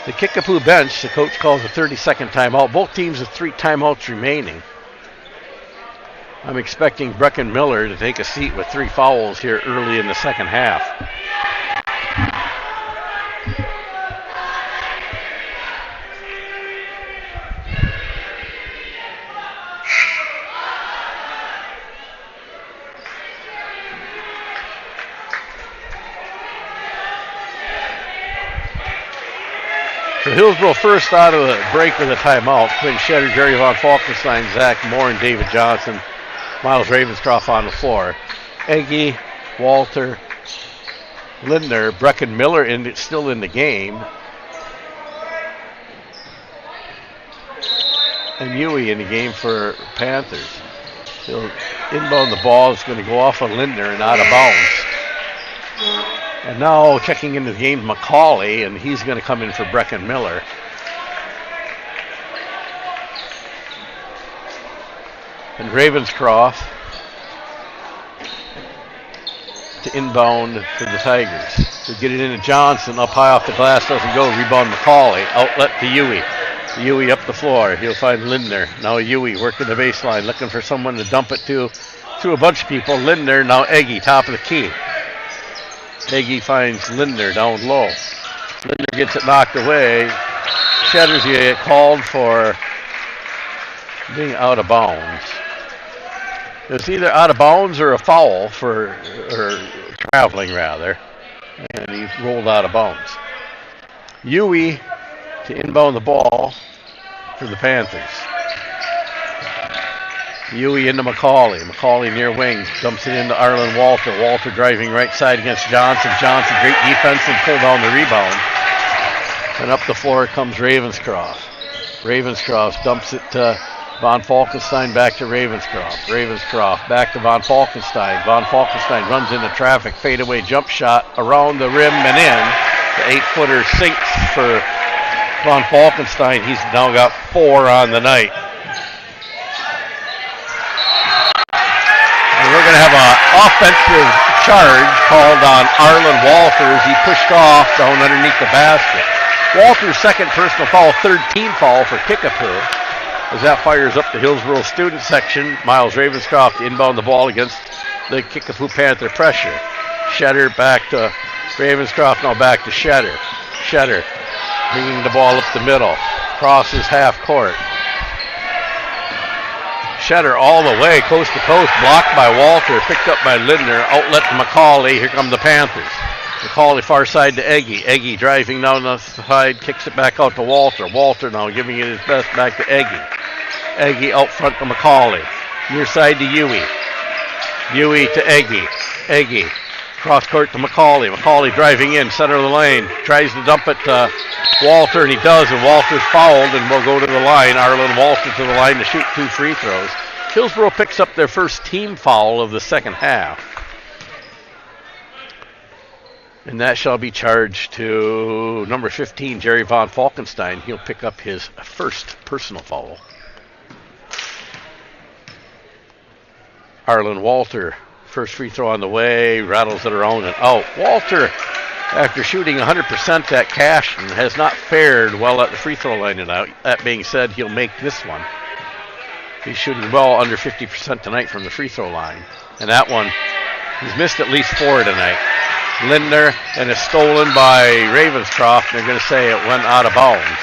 the Kickapoo bench. The coach calls a 30-second timeout. Both teams have 3 timeouts remaining. I'm expecting Brecken Miller to take a seat with 3 fouls here early in the second half. So Hillsboro first out of the break with a timeout. Quinn Shetter, Jerry Von Falkenstein, Zach Moore, and David Johnson. Miles Ravenscroft on the floor. Egge, Walter, Lindner, Brecken Miller still in the game. And Huey in the game for Panthers. He'll inbound the ball. It's going to go off of Lindner and out of bounds. And now checking into the game, McCauley, and he's going to come in for Brecken Miller. And Ravenscroft to inbound for the Tigers. To get it into Johnson, up high off the glass, doesn't go. Rebound McCauley. Outlet to Huey. Huey up the floor. He'll find Lindner. Now Huey working the baseline, looking for someone to dump it to a bunch of people. Lindner, now Egge, top of the key. Egge finds Lindner down low. Lindner gets it knocked away. Shetter's get called for being out of bounds. It's either out of bounds or a foul or traveling rather. And he rolled out of bounds. Huey to inbound the ball for the Panthers. Huey into McCauley. McCauley near wing. Dumps it into Arlen Walter. Walter driving right side against Johnson. Johnson, great defense, and pull down the rebound. And up the floor comes Ravenscroft. Ravenscroft dumps it to Von Falkenstein, back to Ravenscroft. Ravenscroft back to Von Falkenstein. Von Falkenstein runs into traffic. Fadeaway jump shot around the rim and in. The 8-footer sinks for Von Falkenstein. He's now got 4 on the night. We're going to have an offensive charge called on Arlen Walter as he pushed off down underneath the basket. Walter's second personal foul, third team foul for Kickapoo. As that fires up the Hillsboro student section, Miles Ravenscroft inbound the ball against the Kickapoo Panther pressure. Shetter back to Ravenscroft, now back to Shetter. Shetter bringing the ball up the middle. Crosses half court. Shetter all the way, coast to coast, blocked by Walter, picked up by Lindner, outlet to McCauley. Here come the Panthers. McCauley far side to Egge. Egge driving down the side, kicks it back out to Walter. Walter now giving it his best back to Egge. Egge out front to McCauley. Near side to Huey. Huey to Egge. Egge cross court to McCauley. McCauley driving in, center of the lane. Tries to dump it to Walter, and he does, and Walter's fouled, and will go to the line. Arlen Walter to the line to shoot 2 free throws. Hillsboro picks up their first team foul of the second half. And that shall be charged to number 15, Jerry Von Falkenstein. He'll pick up his first personal foul. Arlen Walter, first free throw on the way, rattles it around and out. Walter After shooting 100% at Cashton, has not fared well at the free throw line tonight. That being said, he'll make this one. He's shooting well under 50% tonight from the free throw line. And that one, he's missed at least 4 tonight. Lindner, and it's stolen by Ravenscroft. They're going to say it went out of bounds.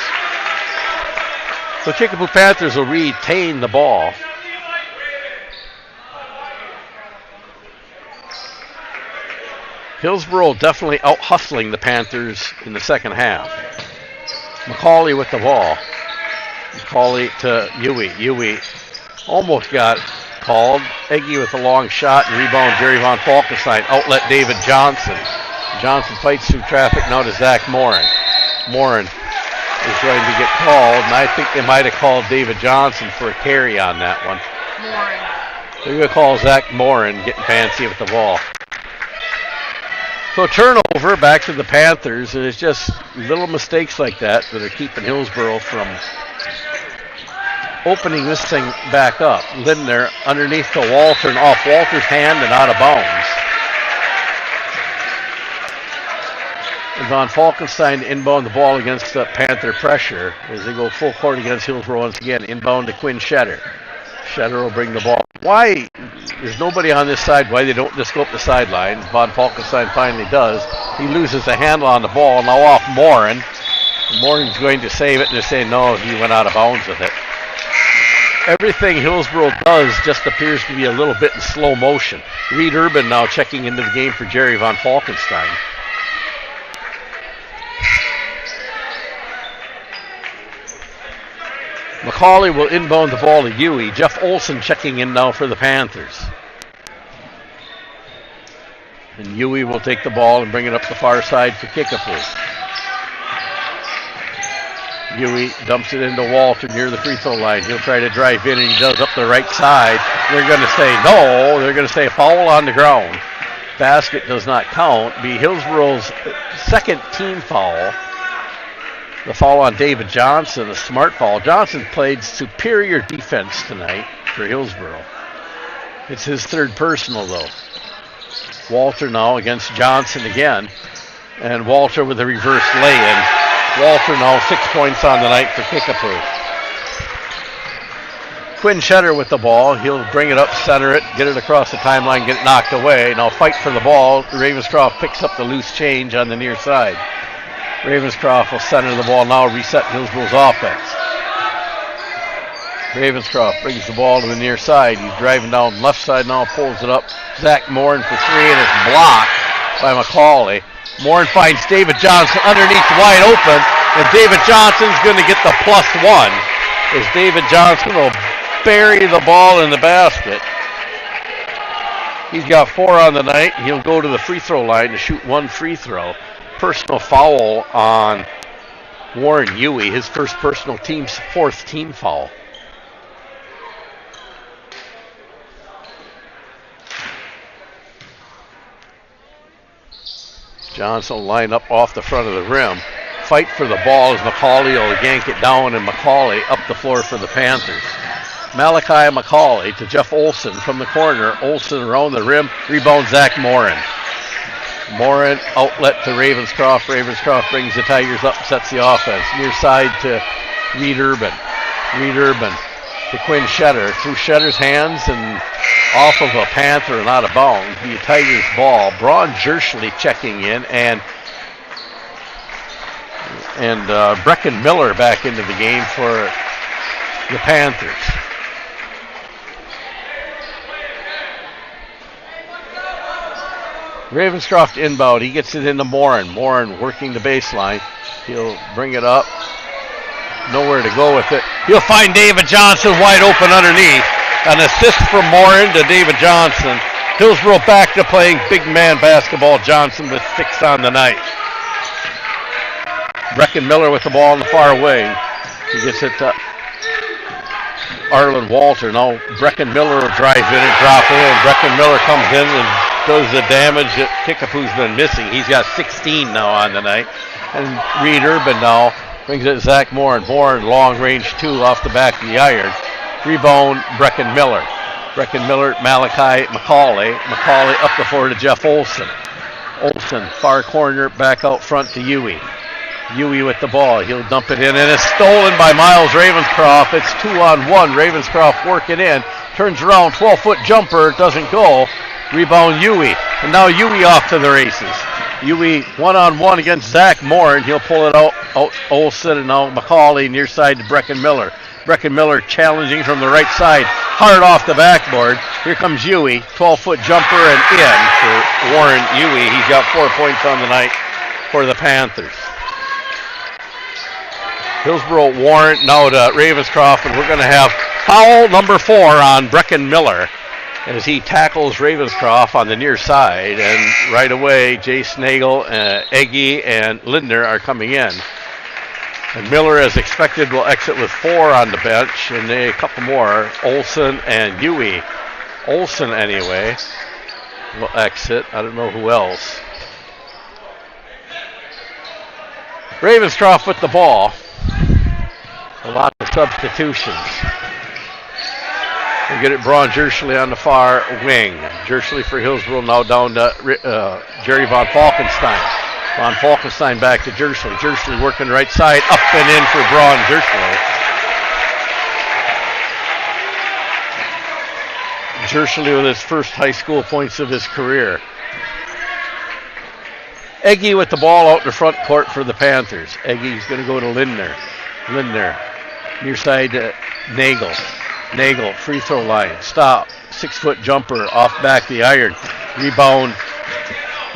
So Kickapoo Panthers will retain the ball. Hillsboro definitely out hustling the Panthers in the second half. McCauley with the ball. McCauley to Huey. Huey almost got called. Eggy with a long shot and rebound. Jerry Von Falkenstein. Outlet David Johnson. Johnson fights through traffic now to Zach Morin. Morin is going to get called, and I think they might have called David Johnson for a carry on that one. Morin. They're going to call Zach Morin getting fancy with the ball. So turnover back to the Panthers, and it's just little mistakes like that that are keeping Hillsboro from opening this thing back up. Lindner underneath to Walter and off Walter's hand and out of bounds. And Von Falkenstein inbound the ball against the Panther pressure as they go full court against Hillsboro once again. Inbound to Quinn Shetter. Shetter will bring the ball. Why there's nobody on this side, why they don't just go up the sideline. Von Falkenstein finally does. He loses the handle on the ball, now off Morin. Morin's going to save it, and they're saying no, he went out of bounds with it. Everything Hillsboro does just appears to be a little bit in slow motion. Reed Urban now checking into the game for Jerry Von Falkenstein. McCauley will inbound the ball to Huey. Jeff Olson checking in now for the Panthers. And Huey will take the ball and bring it up the far side for Kickapoo. Huey dumps it into Walter near the free throw line. He'll try to drive in, and he does up the right side. They're going to say no. They're going to say foul on the ground. Basket does not count. Be Hillsboro's second team foul. The foul on David Johnson, a smart foul. Johnson played superior defense tonight for Hillsboro. It's his third personal, though. Walter now against Johnson again. And Walter with a reverse lay-in. Walter now 6 points on the night for Kickapoo. Quinn Shetter with the ball. He'll bring it up, center it, get it across the timeline, get it knocked away. Now fight for the ball. Ravenscroft picks up the loose change on the near side. Ravenscroft will center the ball now, reset Hillsboro's offense. Ravenscroft brings the ball to the near side. He's driving down left side now, pulls it up. Zach Morin for 3, and it's blocked by McCauley. Morin finds David Johnson underneath wide open, and David Johnson's going to get the +1 as David Johnson will bury the ball in the basket. He's got 4 on the night. He'll go to the free throw line to shoot 1 free throw. Personal foul on Warren Huey, his first personal team's 4th team foul. Johnson will line up off the front of the rim. Fight for the ball as McCauley will yank it down, and McCauley up the floor for the Panthers. Malachi McCauley to Jeff Olson from the corner. Olson around the rim. Rebound Zach Morin. Morin outlet to Ravenscroft. Ravenscroft brings the Tigers up, sets the offense. Near side to Reed Urban. Reed Urban to Quinn Shetter. Through Shetter's hands and off of a Panther and out of bounds. The Tigers ball. Braun Jerschley checking in, and Brecken Miller back into the game for the Panthers. Ravenscroft inbound. He gets it into Morin. Morin working the baseline. He'll bring it up. Nowhere to go with it. He'll find David Johnson wide open underneath. An assist from Morin to David Johnson. Hillsboro back to playing big man basketball. Johnson with 6 on the night. Brecken Miller with the ball in the far wing. He gets it to Arlen Walter. Now Brecken Miller will drive in and drop in. Brecken Miller comes in and does the damage that Kickapoo's been missing. He's got 16 now on the night. And Reed Urban now brings it to Zach Morin. Morin long range 2 off the back of the iron. Rebound Brecken Miller. Brecken Miller, Malachi McCauley. McCauley up the floor to Jeff Olson. Olsen, far corner, back out front to Huey. Huey with the ball. He'll dump it in, and it's stolen by Miles Ravenscroft. It's 2-on-1. Ravenscroft working in. Turns around, 12-foot jumper. Doesn't go. Rebound Huey. And now Huey off to the races. Huey one-on-one against Zach Moore, and he'll pull it out Olsen, and now McCauley near side to Brecken Miller. Brecken Miller challenging from the right side. Hard off the backboard. Here comes Huey. 12-foot jumper and in for Warren Huey. He's got 4 points on the night for the Panthers. Hillsboro Warren now to Ravenscroft, and we're going to have foul number 4 on Brecken Miller as he tackles Ravenscroft on the near side. And right away, Jay Snagel, Eggy, and Lindner are coming in. And Miller, as expected, will exit with 4 on the bench, and a couple more, Olsen and Huey. Olsen, anyway, will exit. I don't know who else. Ravenscroft with the ball. A lot of substitutions. We get it Braun Jerschley on the far wing. Jerschley for Hillsboro now down to Jerry Von Falkenstein. Von Falkenstein back to Jerschley. Jerschley working right side, up and in for Braun Jerschley. Jerschley with his first high school points of his career. Eggy with the ball out in the front court for the Panthers. Eggy's going to go to Lindner. Lindner near side to Nagel. Nagel, free throw line. Stop. 6-foot jumper off back the iron. Rebound,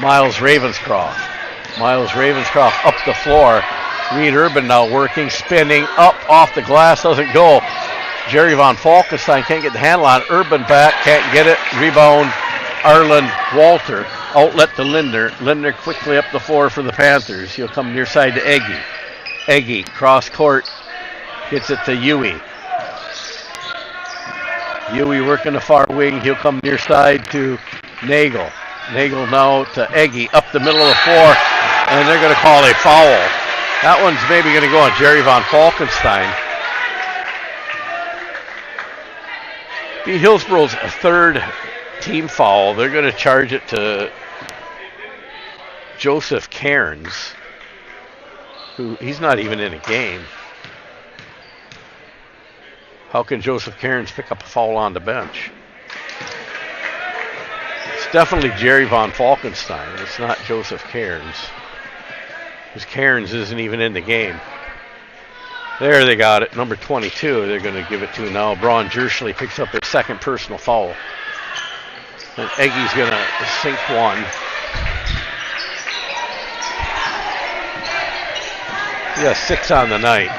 Miles Ravenscroft. Miles Ravenscroft up the floor. Reed Urban now working, spinning, up off the glass, doesn't go. Jerry Von Falkenstein can't get the handle on. Urban back, can't get it. Rebound, Arlen Walter. Outlet to Lindner. Lindner quickly up the floor for the Panthers. He'll come near side to Eggy. Eggy, cross court, gets it to Huey. Huey working the far wing. He'll come near side to Nagel. Nagel now to Eggy, up the middle of the floor, and they're going to call a foul. That one's maybe going to go on Jerry Von Falkenstein. Be Hillsboro's third team foul. They're going to charge it to Joseph Cairns, who he's not even in a game. How can Joseph Cairns pick up a foul on the bench? It's definitely Jerry Von Falkenstein. It's not Joseph Cairns, because Cairns isn't even in the game. There they got it, number 22. They're going to give it to now. Braun Jerschley picks up his second personal foul. And Eggy's going to sink one. He has 6 on the night.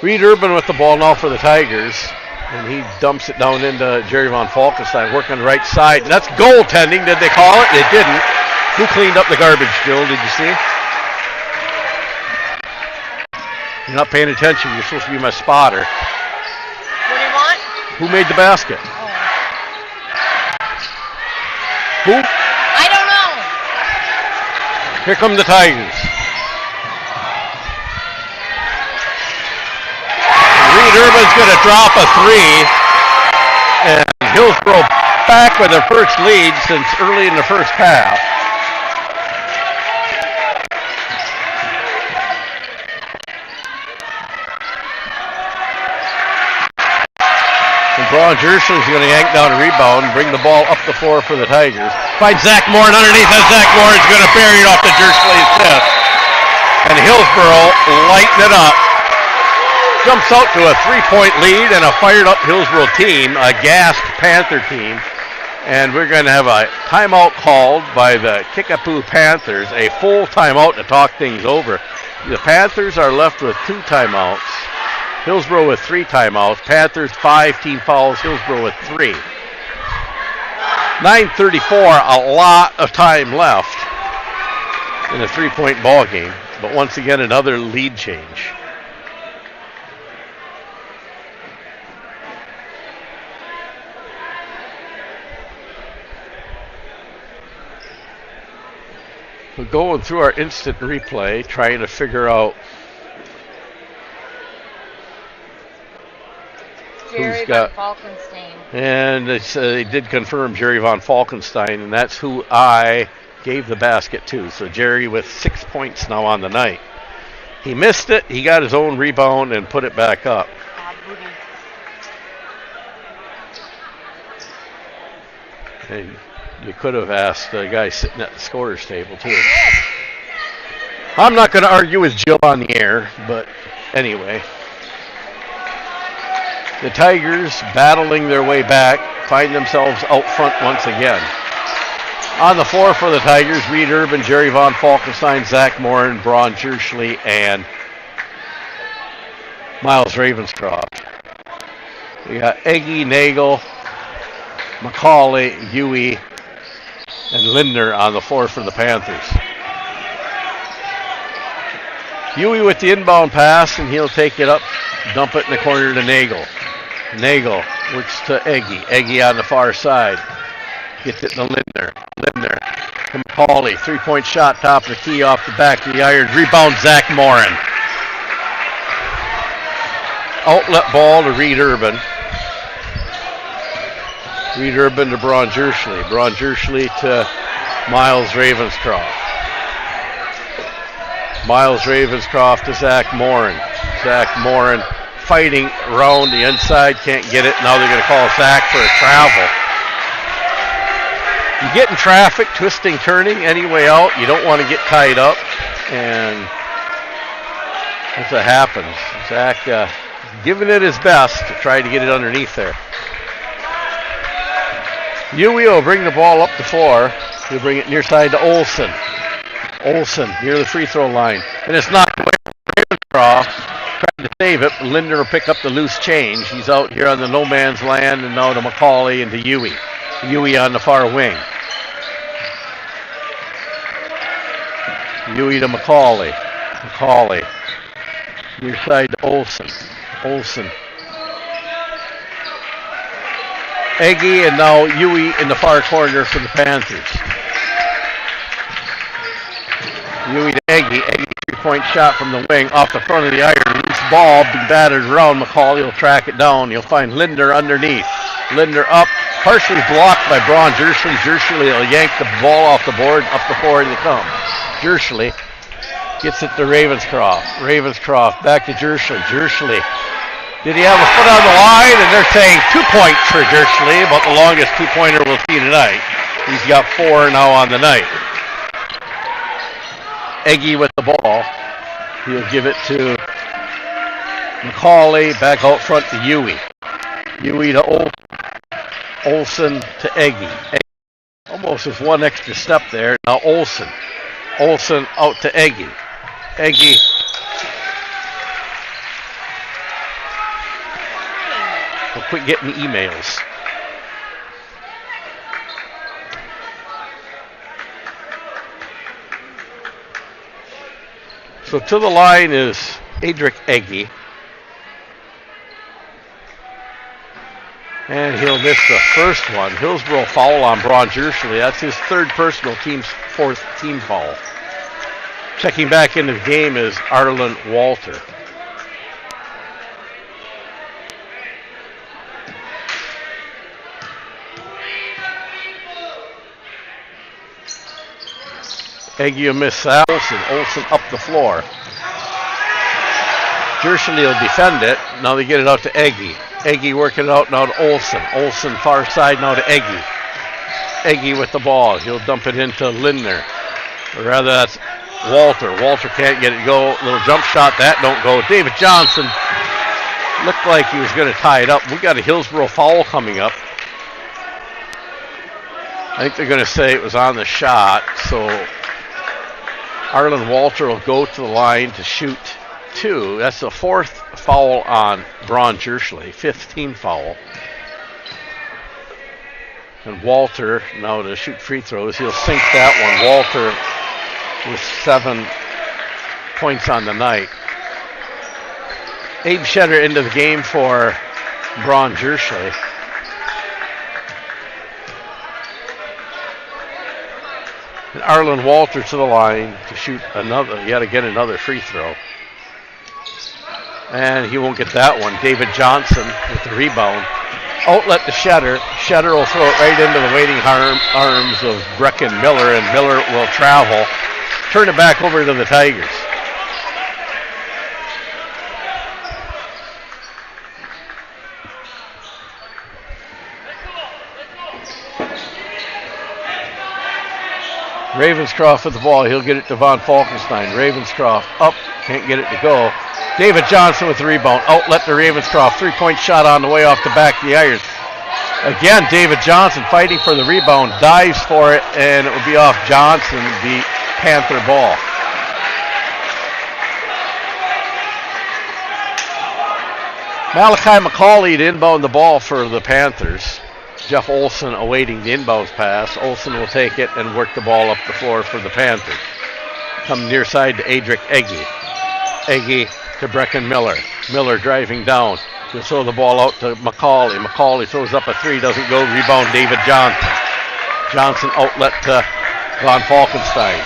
Reed Urban with the ball now for the Tigers. And he dumps it down into Jerry Von Falkenstein, working right side. And that's goaltending. Did they call it? They didn't. Who cleaned up the garbage, Jill? Did you see? You're not paying attention. You're supposed to be my spotter. What do you want? Who made the basket? Who? I don't know. Here come the Tigers. Reed Urban's going to drop a 3. And Hillsboro back with their first lead since early in the first half. Braun Jerschley's going to yank down a rebound and bring the ball up the floor for the Tigers. Finds Zach Moore, and underneath that, Zach Moore is going to bury it off the Jerschley's fifth. And Hillsboro lighten it up. Jumps out to a 3-point lead and a fired-up Hillsboro team, a gassed Panther team. And we're going to have a timeout called by the Kickapoo Panthers, a full timeout to talk things over. The Panthers are left with 2 timeouts. Hillsboro with 3 timeouts. Panthers 5 team fouls. Hillsboro with 3. 9:34, a lot of time left in a 3-point ball game. But once again, another lead change. We're going through our instant replay, trying to figure out Jerry who's got. Von Falkenstein. And they did confirm Jerry Von Falkenstein, and that's who I gave the basket to. So Jerry with 6 points now on the night. He missed it. He got his own rebound and put it back up. And you could have asked the guy sitting at the scorer's table, too. I'm not going to argue with Jill on the air, but anyway. The Tigers, battling their way back, find themselves out front once again. On the floor for the Tigers, Reed Urban, Jerry Von Falkenstein, Zach Morin, Braun Jerschley, and Miles Ravenscroft. We got Eggy, Nagel, McCauley, Huey, and Lindner on the floor for the Panthers. Huey with the inbound pass, and he'll take it up, dump it in the corner to Nagel. Nagel works to Eggy. Eggy on the far side. Gets it to Lindner. Lindner to McCauley. 3-point shot, top of the key, off the back of the iron. Rebound, Zach Morin. Outlet ball to Reed Urban. Reed Urban to Braun Jerschley. Braun Jerschley to Miles Ravenscroft. Miles Ravenscroft to Zach Morin. Zach Morin fighting around the inside, can't get it. Now they're going to call Zach for a travel. You get in traffic, twisting, turning, any way out. You don't want to get tied up, and that's what happens. Zach giving it his best to try to get it underneath there. Huey will bring the ball up the floor. He'll bring it near side to Olsen. Olsen near the free throw line. And it's knocked away from Ravenscroft. Trying to save it, but Lindner will pick up the loose change. He's out here on the no man's land, and now to McCauley and to Huey. Huey on the far wing. Huey to McCauley. McCauley. Near side to Olsen. Olsen. Eggy, and now Huey in the far corner for the Panthers. Huey to Eggy. Eggy 3-point shot from the wing off the front of the iron. Loose ball, be battered around. McCauley will track it down. You'll find Lindner underneath. Lindner up, partially blocked by Braun Jerschley. Jerschley will yank the ball off the board. Up the floor they come. Jerschley gets it to Ravenscroft. Ravenscroft back to Jerschley. Jerschley. Did he have a foot on the line? And they're saying 2 points for Jerschley, about the longest two-pointer we'll see tonight. He's got 4 now on the night. Eggy with the ball. He'll give it to McCauley, back out front to Huey. Huey to Olsen to Eggy. Almost with one extra step there. Now Olsen. Olsen out to Eggy. Eggy. We'll quit getting emails. So to the line is Adric Eggy. And he'll miss the first one. Hillsboro foul on Braun Jerschley. That's his third personal, team's fourth team foul. Checking back into the game is Arlen Walter. Eggy will miss that. Olsen up the floor. Jerschley will defend it. Now they get it out to Eggy. Eggy working it out now to Olsen. Olsen far side now to Eggy. Eggy with the ball. He'll dump it into Lindner. Or rather, that's Walter. Walter can't get it go. Little jump shot. That don't go. David Johnson looked like he was going to tie it up. We got a Hillsboro foul coming up. I think they're going to say it was on the shot. So Arlen Walter will go to the line to shoot 2. That's the 4th foul on Braun Jerschley, 5th team foul. And Walter now to shoot free throws. He'll sink that one. Walter with 7 points on the night. Abe Shetter into the game for Braun Jerschley. And Arlen Walter to the line to shoot another. You got to get another free throw. And he won't get that one. David Johnson with the rebound. Outlet to Shetter. Shetter will throw it right into the waiting arms of Brecken Miller, and Miller will travel. Turn it back over to the Tigers. Ravenscroft with the ball. He'll get it to Von Falkenstein. Ravenscroft up. Can't get it to go. David Johnson with the rebound. Outlet to Ravenscroft. Three-point shot on the way off the back of the irons. Again, David Johnson fighting for the rebound. Dives for it, and it will be off Johnson, the Panther ball. Malachi McCauley to inbound the ball for the Panthers. Jeff Olson awaiting the inbounds pass. Olson will take it and work the ball up the floor for the Panthers. Come near side to Adric Egge. Egge to Brecken Miller. Miller driving down. He'll throw the ball out to McCauley. McCauley throws up a three, doesn't go. Rebound David Johnson. Johnson outlet to Von Falkenstein.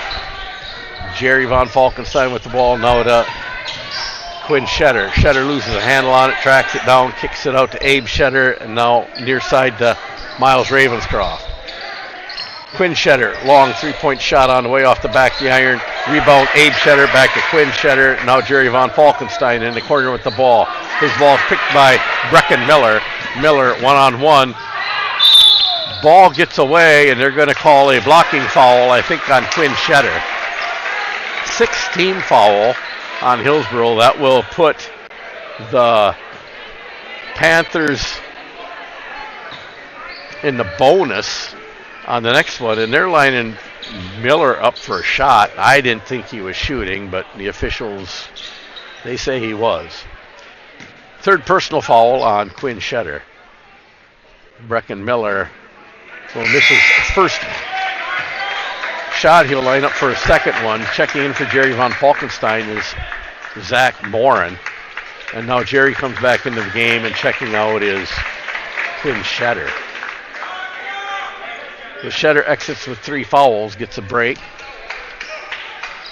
Jerry Von Falkenstein with the ball now to Quinn Shetter. Shetter loses a handle on it, tracks it down, kicks it out to Abe Shetter, and now near side to Miles Ravenscroft. Quinn Shetter, long three-point shot on the way off the back of the iron. Rebound, Abe Shetter back to Quinn Shetter. Now Jerry Von Falkenstein in the corner with the ball. His ball picked by Brecken Miller. Miller one-on-one. Ball gets away, and they're going to call a blocking foul, I think, on Quinn Shetter. 16 foul on Hillsboro. That will put the Panthers in the bonus on the next one, and they're lining Miller up for a shot. I didn't think he was shooting, but the officials, they say he was. Third personal foul on Quinn Shetter. Brecken Miller will miss his first shot. He'll line up for a second one. Checking in for Jerry Von Falkenstein is Zach Morin. And now Jerry comes back into the game, and checking out is Quinn Shetter. The Shetter exits with 3 fouls, gets a break.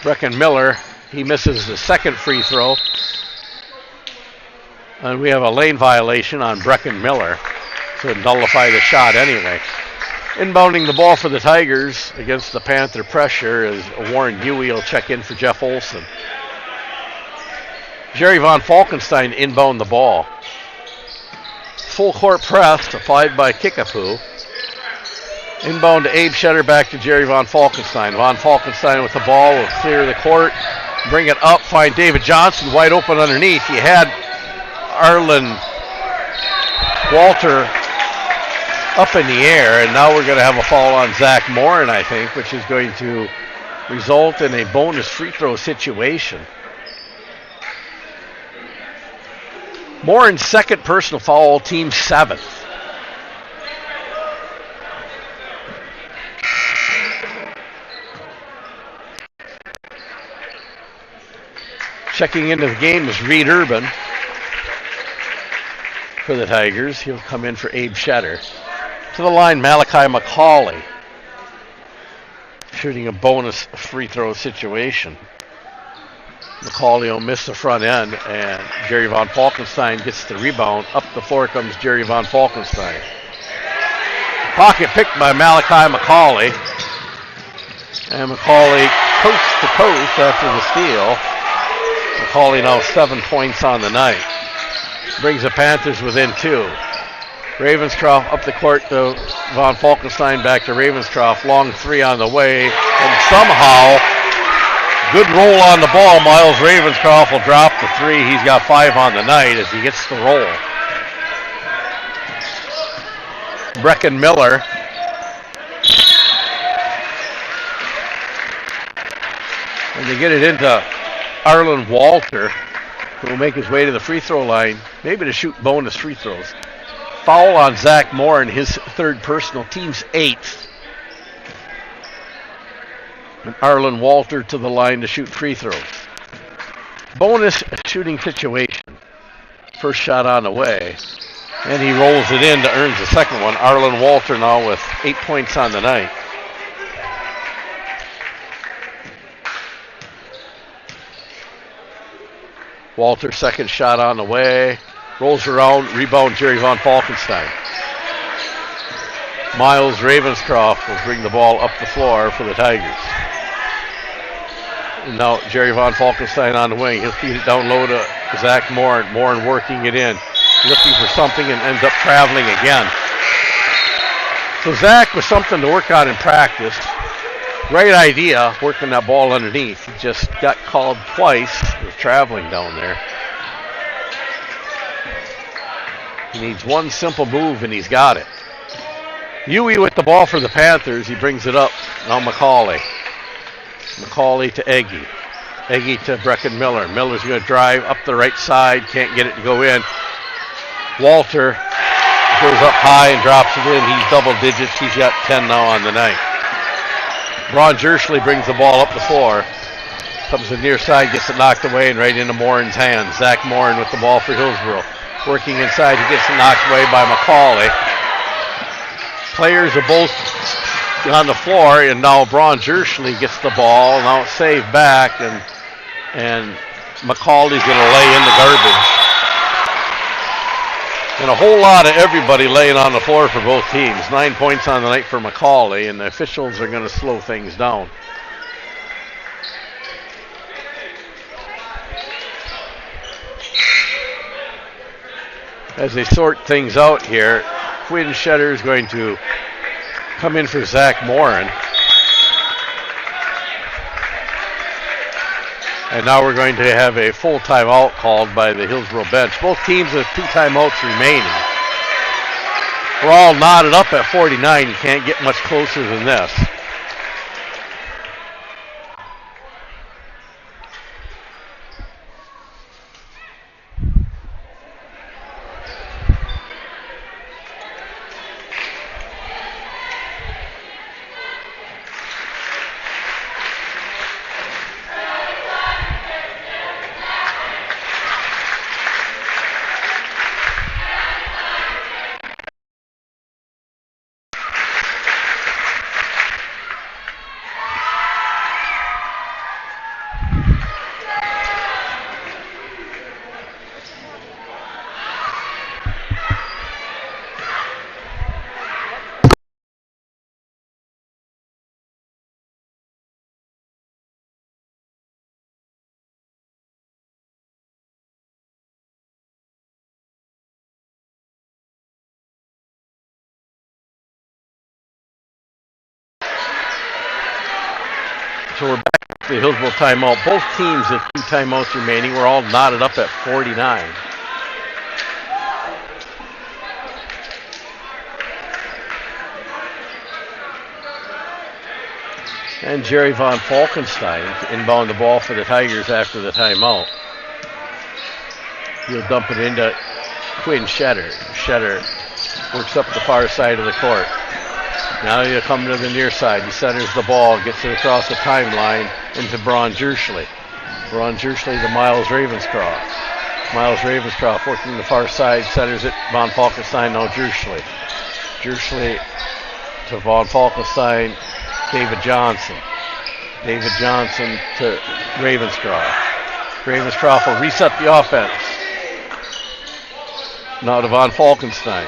Brecken Miller, he misses the second free throw. And we have a lane violation on Brecken Miller to nullify the shot anyway. Inbounding the ball for the Tigers against the Panther pressure is Warren Huey. Will check in for Jeff Olson. Jerry Von Falkenstein inbound the ball. Full court press applied by Kickapoo. Inbound to Abe Shetter, back to Jerry Von Falkenstein. Von Falkenstein with the ball will clear the court, bring it up, find David Johnson wide open underneath. He had Arlen Walter up in the air, and now we're going to have a foul on Zach Morin, I think, which is going to result in a bonus free throw situation. Morin's second personal foul, team 7th. Checking into the game is Reed Urban for the Tigers. He'll come in for Abe Shetter. To the line, Malachi McCauley, shooting a bonus free throw situation. McCauley will miss the front end, and Jerry Von Falkenstein gets the rebound. Up the floor comes Jerry Von Falkenstein. Pocket picked by Malachi McCauley. And McCauley coast to coast after the steal. McCauley now 7 points on the night. Brings the Panthers within 2. Ravenscroft up the court to Von Falkenstein, back to Ravenscroft. Long 3 on the way. And somehow, good roll on the ball. Miles Ravenscroft will drop the 3. He's got 5 on the night as he gets the roll. Brecken Miller. And they get it into Arlen Walter, who will make his way to the free throw line, maybe to shoot bonus free throws. Foul on Zach Moore in his third personal, team's 8th. And Arlen Walter to the line to shoot free throws. Bonus shooting situation. First shot on the way. And he rolls it in to earn the second one. Arlen Walter now with 8 points on the night. Walter, second shot on the way. Rolls around, rebound Jerry Von Falkenstein. Miles Ravenscroft will bring the ball up the floor for the Tigers. And now Jerry Von Falkenstein on the wing. He'll feed it down low to Zach Morin. Morin working it in. Looking for something and ends up traveling again. So Zach was something to work on in practice. Great idea, working that ball underneath. He just got called twice for traveling down there. He needs one simple move, and he's got it. Huey with the ball for the Panthers. He brings it up. Now McCauley. McCauley to Eggy. Eggy to Brecken Miller. Miller's going to drive up the right side. Can't get it to go in. Walter goes up high and drops it in. He's double digits. He's got 10 now on the night. Ron Jerschley brings the ball up the floor. Comes to the near side, gets it knocked away and right into Morin's hands. Zach Morin with the ball for Hillsboro. Working inside, he gets it knocked away by McCauley. Players are both on the floor, and now Ron Jerschley gets the ball. Now it's saved back, and McCauley's going to lay in the garbage. And a whole lot of everybody laying on the floor for both teams. 9 points on the night for McCauley, and the officials are going to slow things down. As they sort things out here, Quinn Shetter is going to come in for Zach Morin. And now we're going to have a full timeout called by the Hillsboro bench. Both teams have 2 timeouts remaining. We're all knotted up at 49. You can't get much closer than this. So we're back to the Hillsboro timeout. Both teams have 2 timeouts remaining. We're all knotted up at 49. And Jerry Von Falkenstein inbound the ball for the Tigers after the timeout. He'll dump it into Quinn Shetter. Shetter works up the far side of the court. Now he'll come to the near side. He centers the ball, gets it across the timeline into Ron Jerschley. Ron Jerschley to Miles Ravenscroft. Miles Ravenscroft working the far side, centers it. Von Falkenstein, now Jerschley. Jerschley to Von Falkenstein. David Johnson. David Johnson to Ravenscroft. Ravenscroft will reset the offense. Now to Von Falkenstein.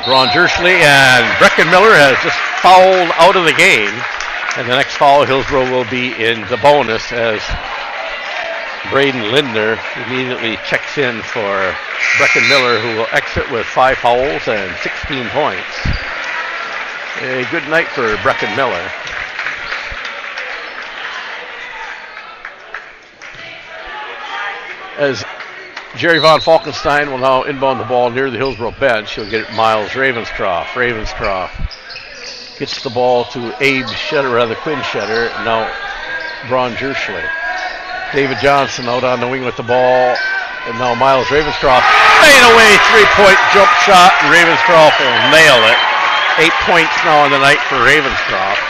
Ron Jerschley and Brecken Miller has just fouled out of the game. And the next foul, Hillsboro will be in the bonus as Braden Lindner immediately checks in for Brecken Miller, who will exit with 5 fouls and 16 points. A good night for Brecken Miller. As Jerry Von Falkenstein will now inbound the ball near the Hillsboro bench. He'll get it Miles Ravenscroft. Ravenscroft gets the ball to Abe Shetter, rather Quinn Shetter. Now Ron Jerschley. David Johnson out on the wing with the ball. And now Miles Ravenscroft. Fade away, 3-point jump shot, and Ravenscroft will nail it. 8 points now on the night for Ravenscroft.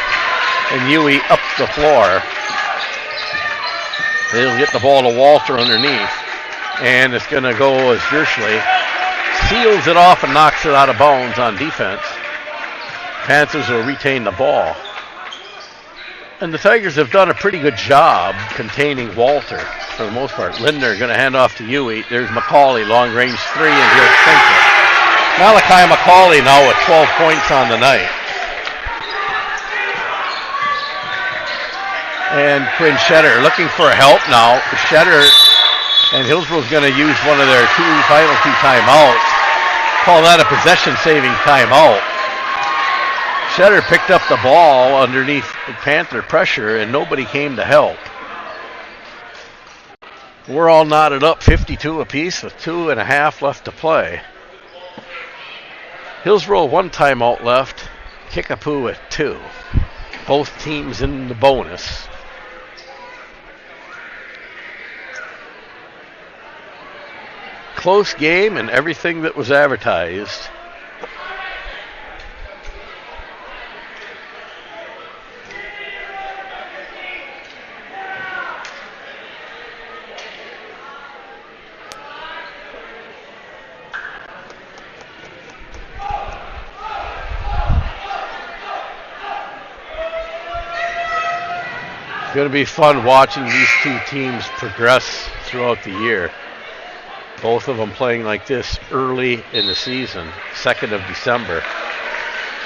And Huey up the floor. They'll get the ball to Walter underneath. And it's going to go as Jerschley seals it off and knocks it out of bounds on defense. Panthers will retain the ball. And the Tigers have done a pretty good job containing Walter. for the most part. Lindner going to hand off to Huey. There's McCauley, long range three, and he'll sink it. Malachi McCauley now with 12 points on the night. And Quinn Shetter looking for help now. Shetter and Hillsboro's going to use one of their final two timeouts. Call that a possession-saving timeout. Shetter picked up the ball underneath the Panther pressure, and nobody came to help. We're all knotted up 52 apiece with 2.5 left to play. Hillsboro 1 timeout left. Kickapoo with 2. Both teams in the bonus. Close game and everything that was advertised. It's going to be fun watching these two teams progress throughout the year. Both of them playing like this early in the season, 2nd of December.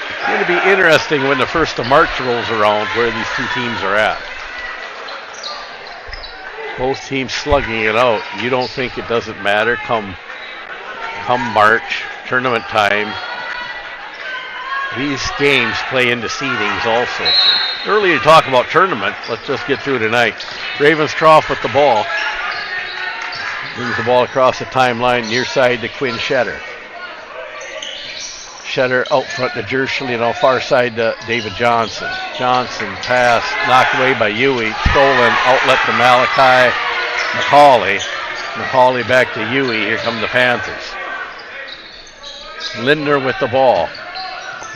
It's going to be interesting when the 1st of March rolls around where these two teams are at. Both teams slugging it out. You don't think it doesn't matter come March, tournament time. These games play into seedings also. Early to talk about tournament. Let's just get through tonight. Ravenscroft with the ball. Brings the ball across the timeline, near side to Quinn Shetter. Shetter out front to Jershly and on far side to David Johnson. Johnson pass knocked away by Huey. Stolen outlet to Malachi McCauley. McCauley back to Huey. Here come the Panthers. Lindner with the ball.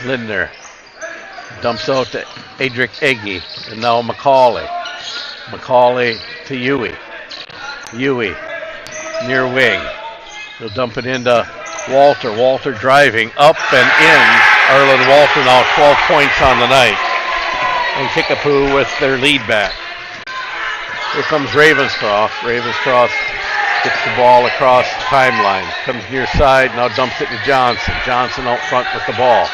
Lindner dumps out to Adric Egge. And now McCauley. McCauley to Huey. Huey. Near wing. He'll dump it into Walter. Walter driving up and in. Arlen Walter now 12 points on the night. And Kickapoo with their lead back. Here comes Ravenscroft. Ravenscroft gets the ball across the timeline. Comes near side. Now dumps it to Johnson. Johnson out front with the ball.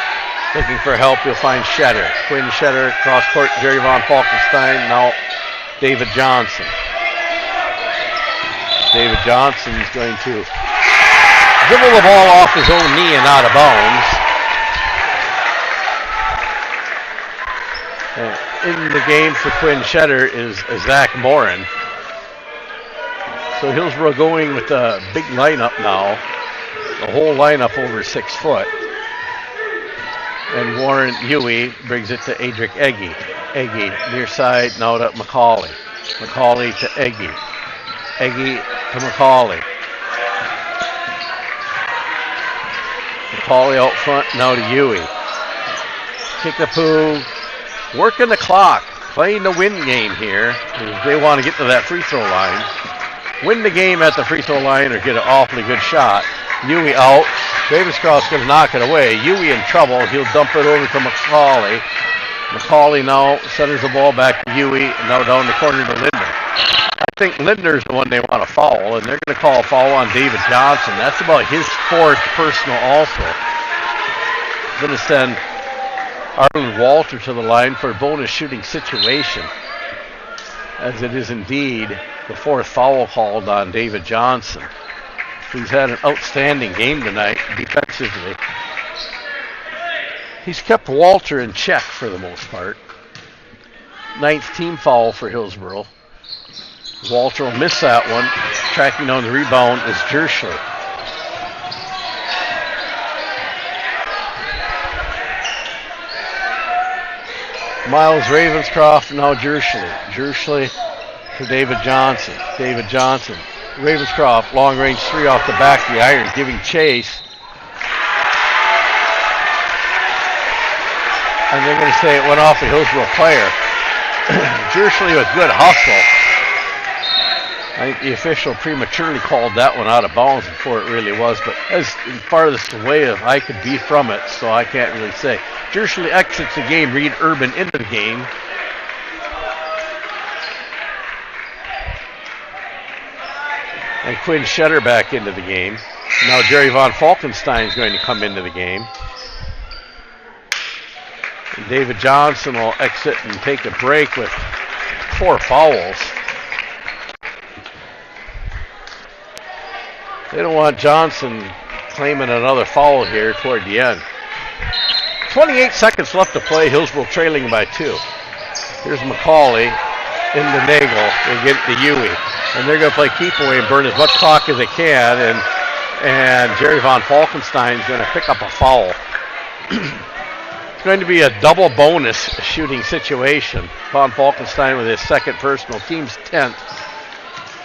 Looking for help. You'll find Shetter. Quinn Shetter cross court. Jerry Von Falkenstein. Now David Johnson. David Johnson's going to dribble the ball off his own knee and out of bounds. In the game for Quinn Shetter is Zach Morin. So Hillsboro going with a big lineup now. The whole lineup over 6 foot. And Warren Huey brings it to Adric Egge. Egge near side now to McCauley. McCauley to Egge. Egge to McCauley. McCauley out front, now to Huey. Kickapoo working the clock, playing the win game here. They want to get to that free throw line. Win the game at the free throw line or get an awfully good shot. Huey out. Ravenscroft's going to knock it away. Huey in trouble. He'll dump it over to McCauley. McCauley now centers the ball back to Huey. Now down the corner to Lindner. I think Lindner's the one they want to foul, and they're going to call a foul on David Johnson. That's about his 4th personal also. Going to send Arlen Walter to the line for a bonus shooting situation, as it is indeed the 4th foul called on David Johnson, who's had an outstanding game tonight defensively. He's kept Walter in check for the most part. 9th team foul for Hillsboro. Walter will miss that one. Tracking down the rebound is Jershly. Miles Ravenscroft, now Jershly. Jershly for David Johnson. David Johnson. Ravenscroft, long range 3 off the back of the iron, giving chase. And they're going to say it went off a Hillsboro player. Jershly with good hustle. I think the official prematurely called that one out of bounds before it really was, but as farthest away as I could be from it, so I can't really say. Jershly exits the game, Reed Urban into the game. And Quinn Shetter back into the game. Now Jerry Von Falkenstein is going to come into the game. And David Johnson will exit and take a break with 4 fouls. They don't want Johnson claiming another foul here toward the end. 28 seconds left to play. Hillsboro trailing by 2. Here's McCauley into Nagel. They get to Huey. And they're going to play keep away and burn as much clock as they can. And Jerry Von Falkenstein is going to pick up a foul. It's going to be a double bonus shooting situation. Von Falkenstein with his second personal, team's 10th.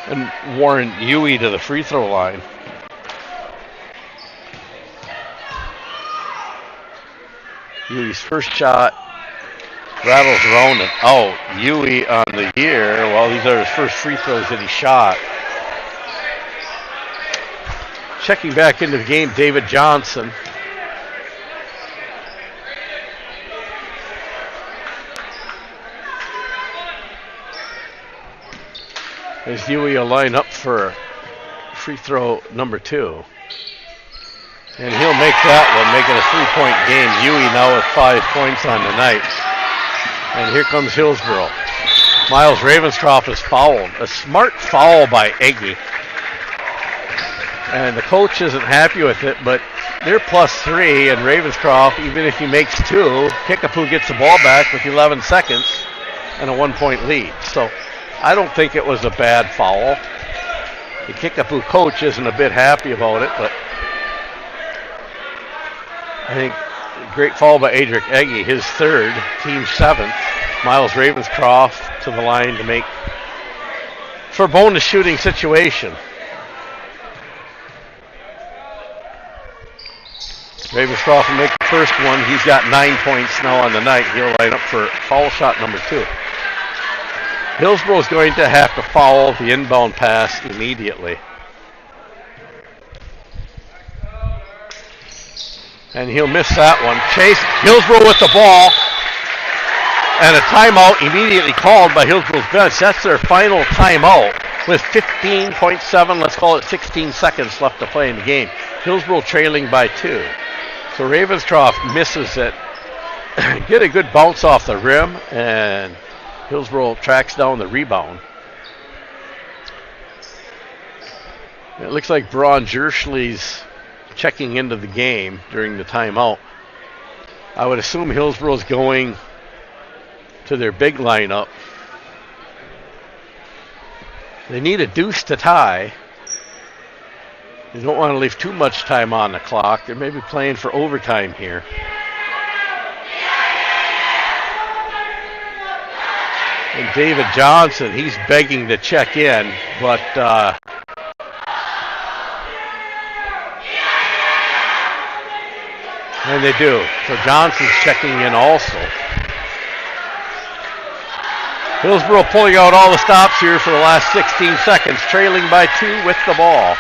And Warren Huey to the free throw line. Huey's first shot rattles around and out. Huey on the year. Well, these are his first free throws that he shot. Checking back into the game, David Johnson. As Huey will line up for free throw number 2. And he'll make that one, make it a 3-point game. Huey now with 5 points on the night. And here comes Hillsboro. Miles Ravenscroft is fouled. A smart foul by Eggy. And the coach isn't happy with it, but they're +3, and Ravenscroft, even if he makes 2, Kickapoo gets the ball back with 11 seconds and a 1-point lead. So I don't think it was a bad foul. The Kickapoo coach isn't a bit happy about it, but I think great foul by Adric Eggy, his 3rd, team 7th. Miles Ravenscroft to the line to make for a bonus shooting situation. Ravenscroft will make the first one. He's got 9 points now on the night. He'll line up for foul shot number 2. Hillsboro is going to have to foul the inbound pass immediately. And he'll miss that one. Chase Hillsboro with the ball. And a timeout immediately called by Hillsboro's bench. That's their final timeout with 15.7, let's call it 16 seconds left to play in the game. Hillsboro trailing by 2. So Ravenscroft misses it. Get a good bounce off the rim, and Hillsboro tracks down the rebound. It looks like Braun Jerschley's checking into the game during the timeout. I would assume Hillsboro's going to their big lineup. They need a deuce to tie. They don't want to leave too much time on the clock. They may be playing for overtime here. And David Johnson, he's begging to check in, but and they do. So Johnson's checking in also. Hillsboro pulling out all the stops here for the last 16 seconds, trailing by 2 with the ball.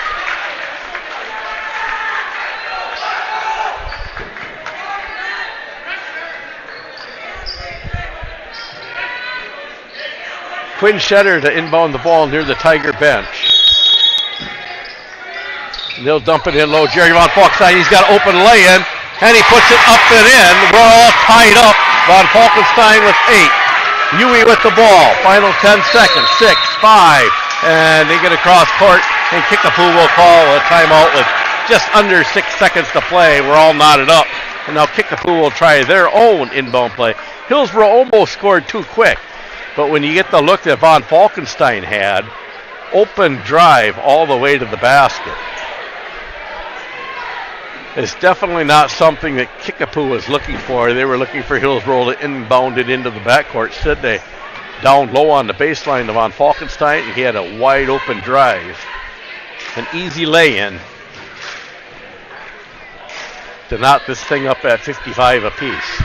Quinn Shetter to inbound the ball near the Tiger bench. And they'll dump it in low. Jerry Von Falkenstein, he's got an open lay-in, and he puts it up and in. We're all tied up. Von Falkenstein with 8. Huey with the ball. Final 10 seconds. 6, 5. And they get across court, and Kickapoo will call a timeout with just under 6 seconds to play. We're all knotted up. And now Kickapoo will try their own inbound play. Hillsboro almost scored too quick. But when you get the look that Von Falkenstein had, open drive all the way to the basket. It's definitely not something that Kickapoo was looking for. They were looking for Hillsboro to inbound it into the backcourt. Instead, they down low on the baseline to Von Falkenstein, and he had a wide open drive. An easy lay-in to knot this thing up at 55 apiece.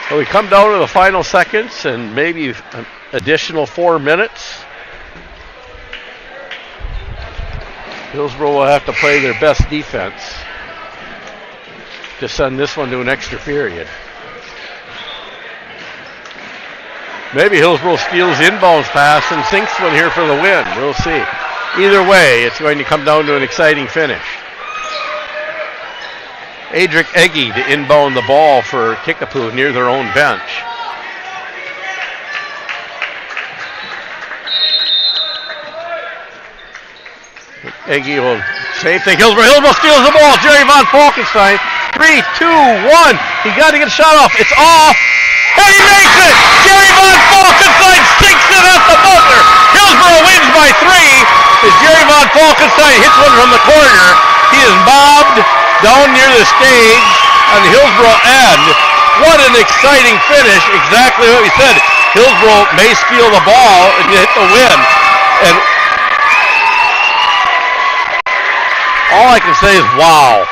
So we come down to the final seconds and maybe an additional 4 minutes. Hillsboro will have to play their best defense. to send this one to an extra period. Maybe Hillsboro steals inbounds pass and sinks one here for the win. We'll see. Either way, it's going to come down to an exciting finish. Adric Eggy to inbound the ball for Kickapoo near their own bench. Eggy will, same thing, Hillsboro steals the ball. Jerry Von Falkenstein, 3, 2, 1. He got to get a shot off. It's off, and he makes it. Jerry Von Falkenstein sinks it at the buzzer. Hillsboro wins by 3 as Jerry Von Falkenstein hits one from the corner. He is mobbed down near the stage on the Hillsboro end. What an exciting finish. Exactly what we said. Hillsboro may steal the ball and hit the win. And all I can say is wow.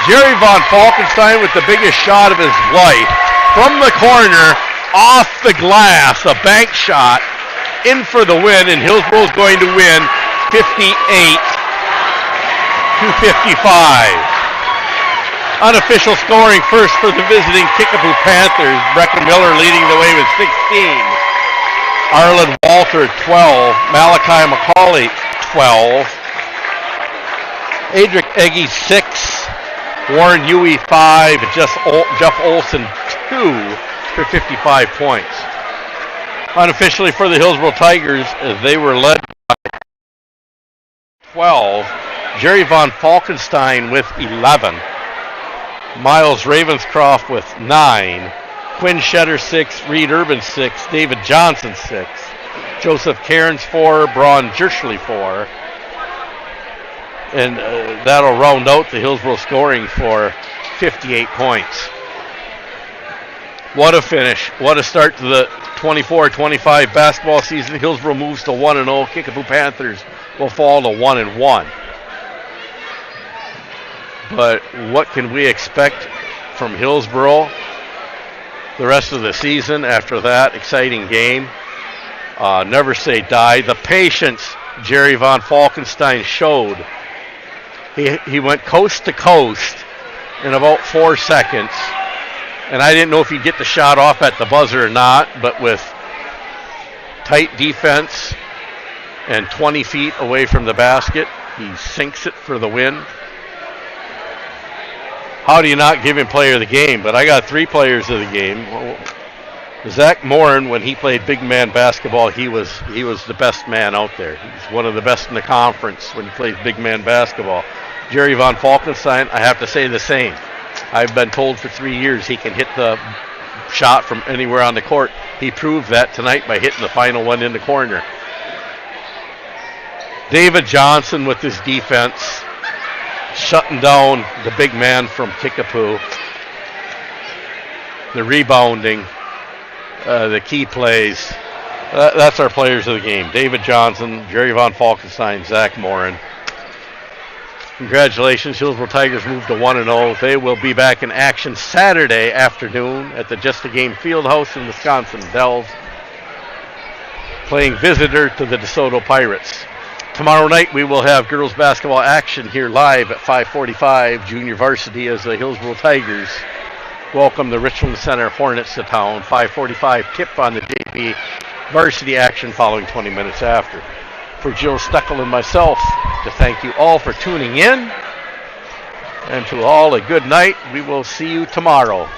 Jerry Von Falkenstein with the biggest shot of his life. From the corner, off the glass, a bank shot, in for the win, and Hillsboro's going to win 58-55. Unofficial scoring first for the visiting Kickapoo Panthers. Brecken Miller leading the way with 16. Arlen Walter, 12. Malachi McCauley, 12. Adric Eggy, 6. Warren Huey, 5. Jeff Olson, 2 for 55 points. Unofficially for the Hillsboro Tigers, as they were led by 12. Jerry Von Falkenstein with 11. Miles Ravenscroft with 9. Quinn Shetter, 6. Reed Urban, 6. David Johnson, 6. Joseph Cairns, 4. Braun Jerschley, 4. And that'll round out the Hillsboro scoring for 58 points. What a finish. What a start to the 24-25 basketball season. Hillsboro moves to 1-0. Kickapoo Panthers will fall to 1-1. But what can we expect from Hillsboro the rest of the season after that exciting game? Never say die. The patience Jerry Von Falkenstein showed. He went coast to coast in about 4 seconds. And I didn't know if he'd get the shot off at the buzzer or not, but with tight defense and 20 feet away from the basket, he sinks it for the win. How do you not give him player of the game? But I got 3 players of the game. Zach Morin, when he played big man basketball, he was the best man out there. He's one of the best in the conference when he plays big man basketball. Jerry Von Falkenstein, I have to say the same. I've been told for 3 years he can hit the shot from anywhere on the court. He proved that tonight by hitting the final one in the corner. David Johnson with his defense, shutting down the big man from Kickapoo. The rebounding, the key plays. That's our players of the game. David Johnson, Jerry Von Falkenstein, Zach Morin. Congratulations, Hillsboro Tigers moved to 1-0. They will be back in action Saturday afternoon at the Just a Game Fieldhouse in Wisconsin Dells, playing visitor to the DeSoto Pirates. Tomorrow night we will have girls basketball action here live at 5:45, junior varsity, as the Hillsboro Tigers welcome the Richland Center Hornets to town. 5:45 tip on the JV varsity action following 20 minutes after. For Jill Steckel and myself, to thank you all for tuning in, and to all a good night. We will see you tomorrow.